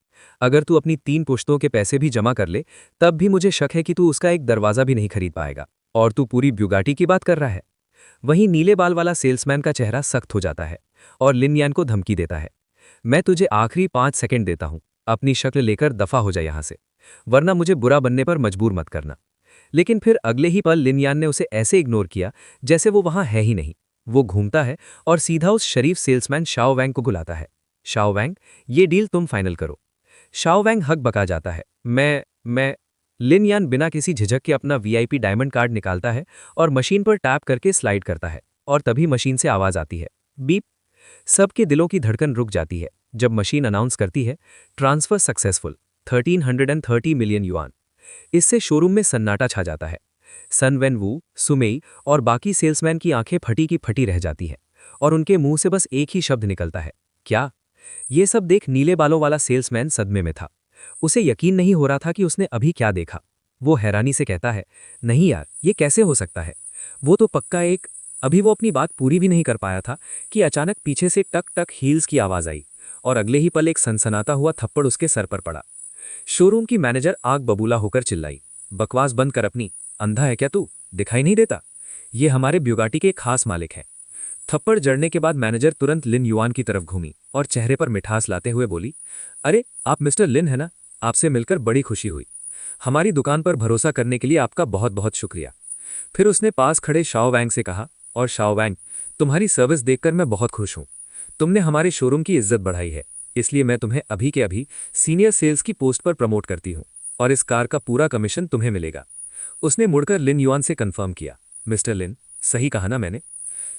अगर तू अपनी 3 पुश्तों के पैसे भी जमा कर ले, तब भी मुझे शक है कि तू उसका एक दरवाजा भी नहीं खरीद पाएगा, और तू पूरी ब्यूगाटी की बात कर रहा है। वहीं नीले बाल वाला सेल्समैन का चेहरा सख्त हो जाता है और लिनयान को धमकी देता है, मैं तुझे आखिरी 5 सेकंड देता हूं, अपनी शक्ल लेकर दफा हो जाए यहां से, वरना मुझे बुरा बनने पर मजबूर मत करना। लेकिन फिर अगले ही पल लिनयान ने उसे ऐसे इग्नोर किया जैसे वो वहां है ही नहीं। वो घूमता है और सीधा उस शरीफ सेल्समैन शाओ वैंग को बुलाता है। शाओ वैंग, ये डील तुम फाइनल करो। शाओ वैंग हक बका जाता है, मैं लिनयान बिना किसी झिझक के अपना वीआईपी डायमंड कार्ड निकालता है और मशीन पर टैप करके स्लाइड करता है, और तभी मशीन से आवाज आती है, बीप। सबके दिलों की धड़कन रुक जाती है जब मशीन अनाउंस करती है, ट्रांसफर सक्सेसफुल 1330 मिलियन युआन। इससे शोरूम में सन्नाटा छा जाता है। सन वेन वू, सुमेई और बाकी सेल्समैन की आंखें फटी की फटी रह जाती हैं और उनके मुंह से बस एक ही शब्द निकलता है, क्या? ये सब देख नीले बालों वाला सेल्समैन सदमे में था। उसे यकीन नहीं हो रहा था कि उसने अभी क्या देखा। वो हैरानी से कहता है, नहीं यार, ये कैसे हो सकता है? वो तो पक्का एक। अभी वो अपनी बात पूरी भी नहीं कर पाया था कि अचानक पीछे से टक टक हील्स की आवाज आई और अगले ही पल एक सनसनाता हुआ थप्पड़ उसके सर पर पड़ा। शोरूम की मैनेजर आग बबूला होकर चिल्लाई, बकवास बंद कर अपनी, अंधा है क्या तू, दिखाई नहीं देता? ये हमारे ब्यूगाटी के खास मालिक हैं। थप्पड़ जड़ने के बाद मैनेजर तुरंत लिन युआन की तरफ घूमी और चेहरे पर मिठास लाते हुए बोली, अरे आप मिस्टर लिन है ना, आपसे मिलकर बड़ी खुशी हुई। हमारी दुकान पर भरोसा करने के लिए आपका बहुत बहुत शुक्रिया। फिर उसने पास खड़े शाओ वैंग से कहा, और शाओ वैंग, तुम्हारी सर्विस देखकर मैं बहुत खुश हूं। तुमने हमारे शोरूम की इज्जत बढ़ाई है, इसलिए मैं तुम्हें अभी के अभी सीनियर सेल्स की पोस्ट पर प्रमोट करती हूं और इस कार का पूरा कमीशन तुम्हें मिलेगा। उसने मुड़कर लिन युआन से कंफर्म किया, मिस्टर लिन, सही कहा ना मैंने?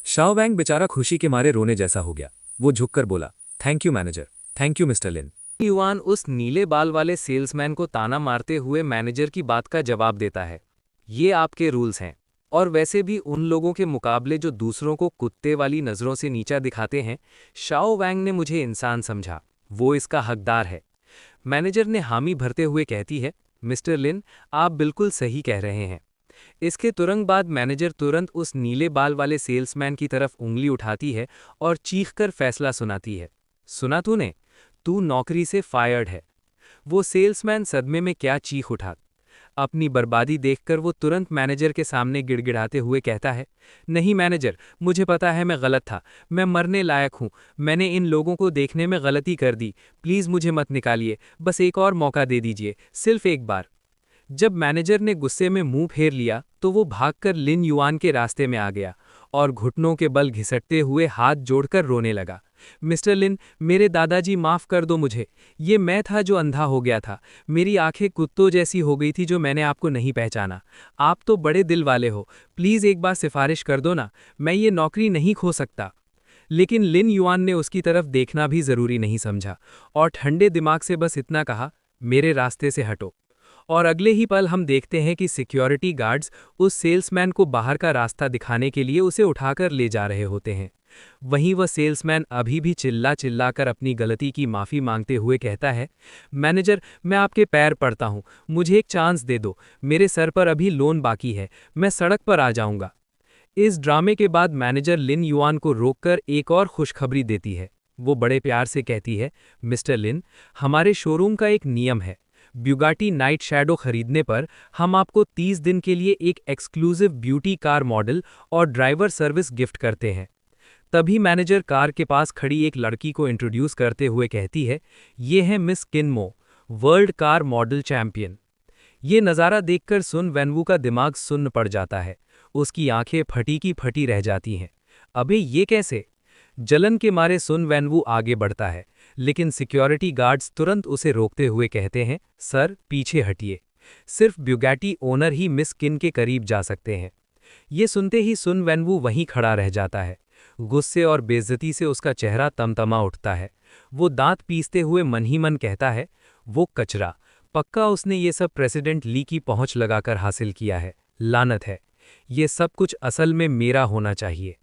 शाओ वैंग बेचारा खुशी के मारे रोने जैसा हो गया। वो झुककर बोला, thank you manager, thank you Mister Lin. Yuan उस नीले बाल वाले सेल्समैन को ताना मारते हुए मैनेजर की बात का जवाब देता है, ये आपके रूल्स हैं, और वैसे भी उन लोगों के मुकाबले जो दूसरों को कुत्ते वाली नज़रों से नीचा दिखाते हैं, शाओ वैंग ने मुझे इंसान समझा, वो इसका हकदार है। मैनेजर ने हामी भरते हुए कहती है, मिस्टर लिन, आप बिल्कुल सही कह रहे हैं। इसके तुरंत बाद मैनेजर तुरंत उस नीले बाल वाले सेल्समैन की तरफ उंगली उठाती है और चीखकर फैसला सुनाती है, सुना तूने? तू नौकरी से फायर्ड है। वो सेल्समैन सदमे में क्या चीख उठा। अपनी बर्बादी देखकर वो तुरंत मैनेजर के सामने गिड़गिड़ाते हुए कहता है, नहीं मैनेजर, मुझे पता है मैं गलत था, मैं मरने लायक हूँ, मैंने इन लोगों को देखने में गलती कर दी, प्लीज़ मुझे मत निकालिए, बस एक और मौका दे दीजिए, सिर्फ एक बार। जब मैनेजर ने गुस्से में मुंह फेर लिया तो वो भागकर लिन युआन के रास्ते में आ गया और घुटनों के बल घिसटते हुए हाथ जोड़कर रोने लगा, मिस्टर लिन, मेरे दादाजी माफ़ कर दो मुझे, ये मैं था जो अंधा हो गया था, मेरी आंखें कुत्तों जैसी हो गई थी जो मैंने आपको नहीं पहचाना। आप तो बड़े दिल वाले हो, प्लीज़ एक बार सिफारिश कर दो ना, मैं ये नौकरी नहीं खो सकता। लेकिन लिन युआन ने उसकी तरफ देखना भी ज़रूरी नहीं समझा और ठंडे दिमाग से बस इतना कहा, मेरे रास्ते से हटो। और अगले ही पल हम देखते हैं कि सिक्योरिटी गार्ड्स उस सेल्समैन को बाहर का रास्ता दिखाने के लिए उसे उठाकर ले जा रहे होते हैं। वहीं वह सेल्समैन अभी भी चिल्ला चिल्लाकर अपनी गलती की माफ़ी मांगते हुए कहता है, मैनेजर, मैं आपके पैर पड़ता हूँ, मुझे एक चांस दे दो, मेरे सर पर अभी लोन बाकी है, मैं सड़क पर आ जाऊँगा। इस ड्रामे के बाद मैनेजर लिन युआन को रोककर एक और खुशखबरी देती है। वो बड़े प्यार से कहती है, मिस्टर लिन, हमारे शोरूम का एक नियम है, ब्यूगाटी नाइट शैडो खरीदने पर हम आपको 30 दिन के लिए एक एक्सक्लूसिव ब्यूटी कार मॉडल और ड्राइवर सर्विस गिफ्ट करते हैं। तभी मैनेजर कार के पास खड़ी एक लड़की को इंट्रोड्यूस करते हुए कहती है, ये है मिस किनमो, वर्ल्ड कार मॉडल चैंपियन। ये नज़ारा देखकर सुन वैनवू का दिमाग सुन्न पड़ जाता है, उसकी आंखें फटी की फटी रह जाती हैं। अबे ये कैसे? जलन के मारे सुन वैनवू आगे बढ़ता है, लेकिन सिक्योरिटी गार्ड्स तुरंत उसे रोकते हुए कहते हैं, सर पीछे हटिए, सिर्फ ब्यूगैटी ओनर ही मिस किन के करीब जा सकते हैं। ये सुनते ही सुन वैनवू वहीं खड़ा रह जाता है। गुस्से और बेइज्जती से उसका चेहरा तमतमा उठता है। वो दांत पीसते हुए मन ही मन कहता है, वो कचरा, पक्का उसने ये सब प्रेसिडेंट ली की पहुंच लगाकर हासिल किया है, लानत है, ये सब कुछ असल में मेरा होना चाहिए।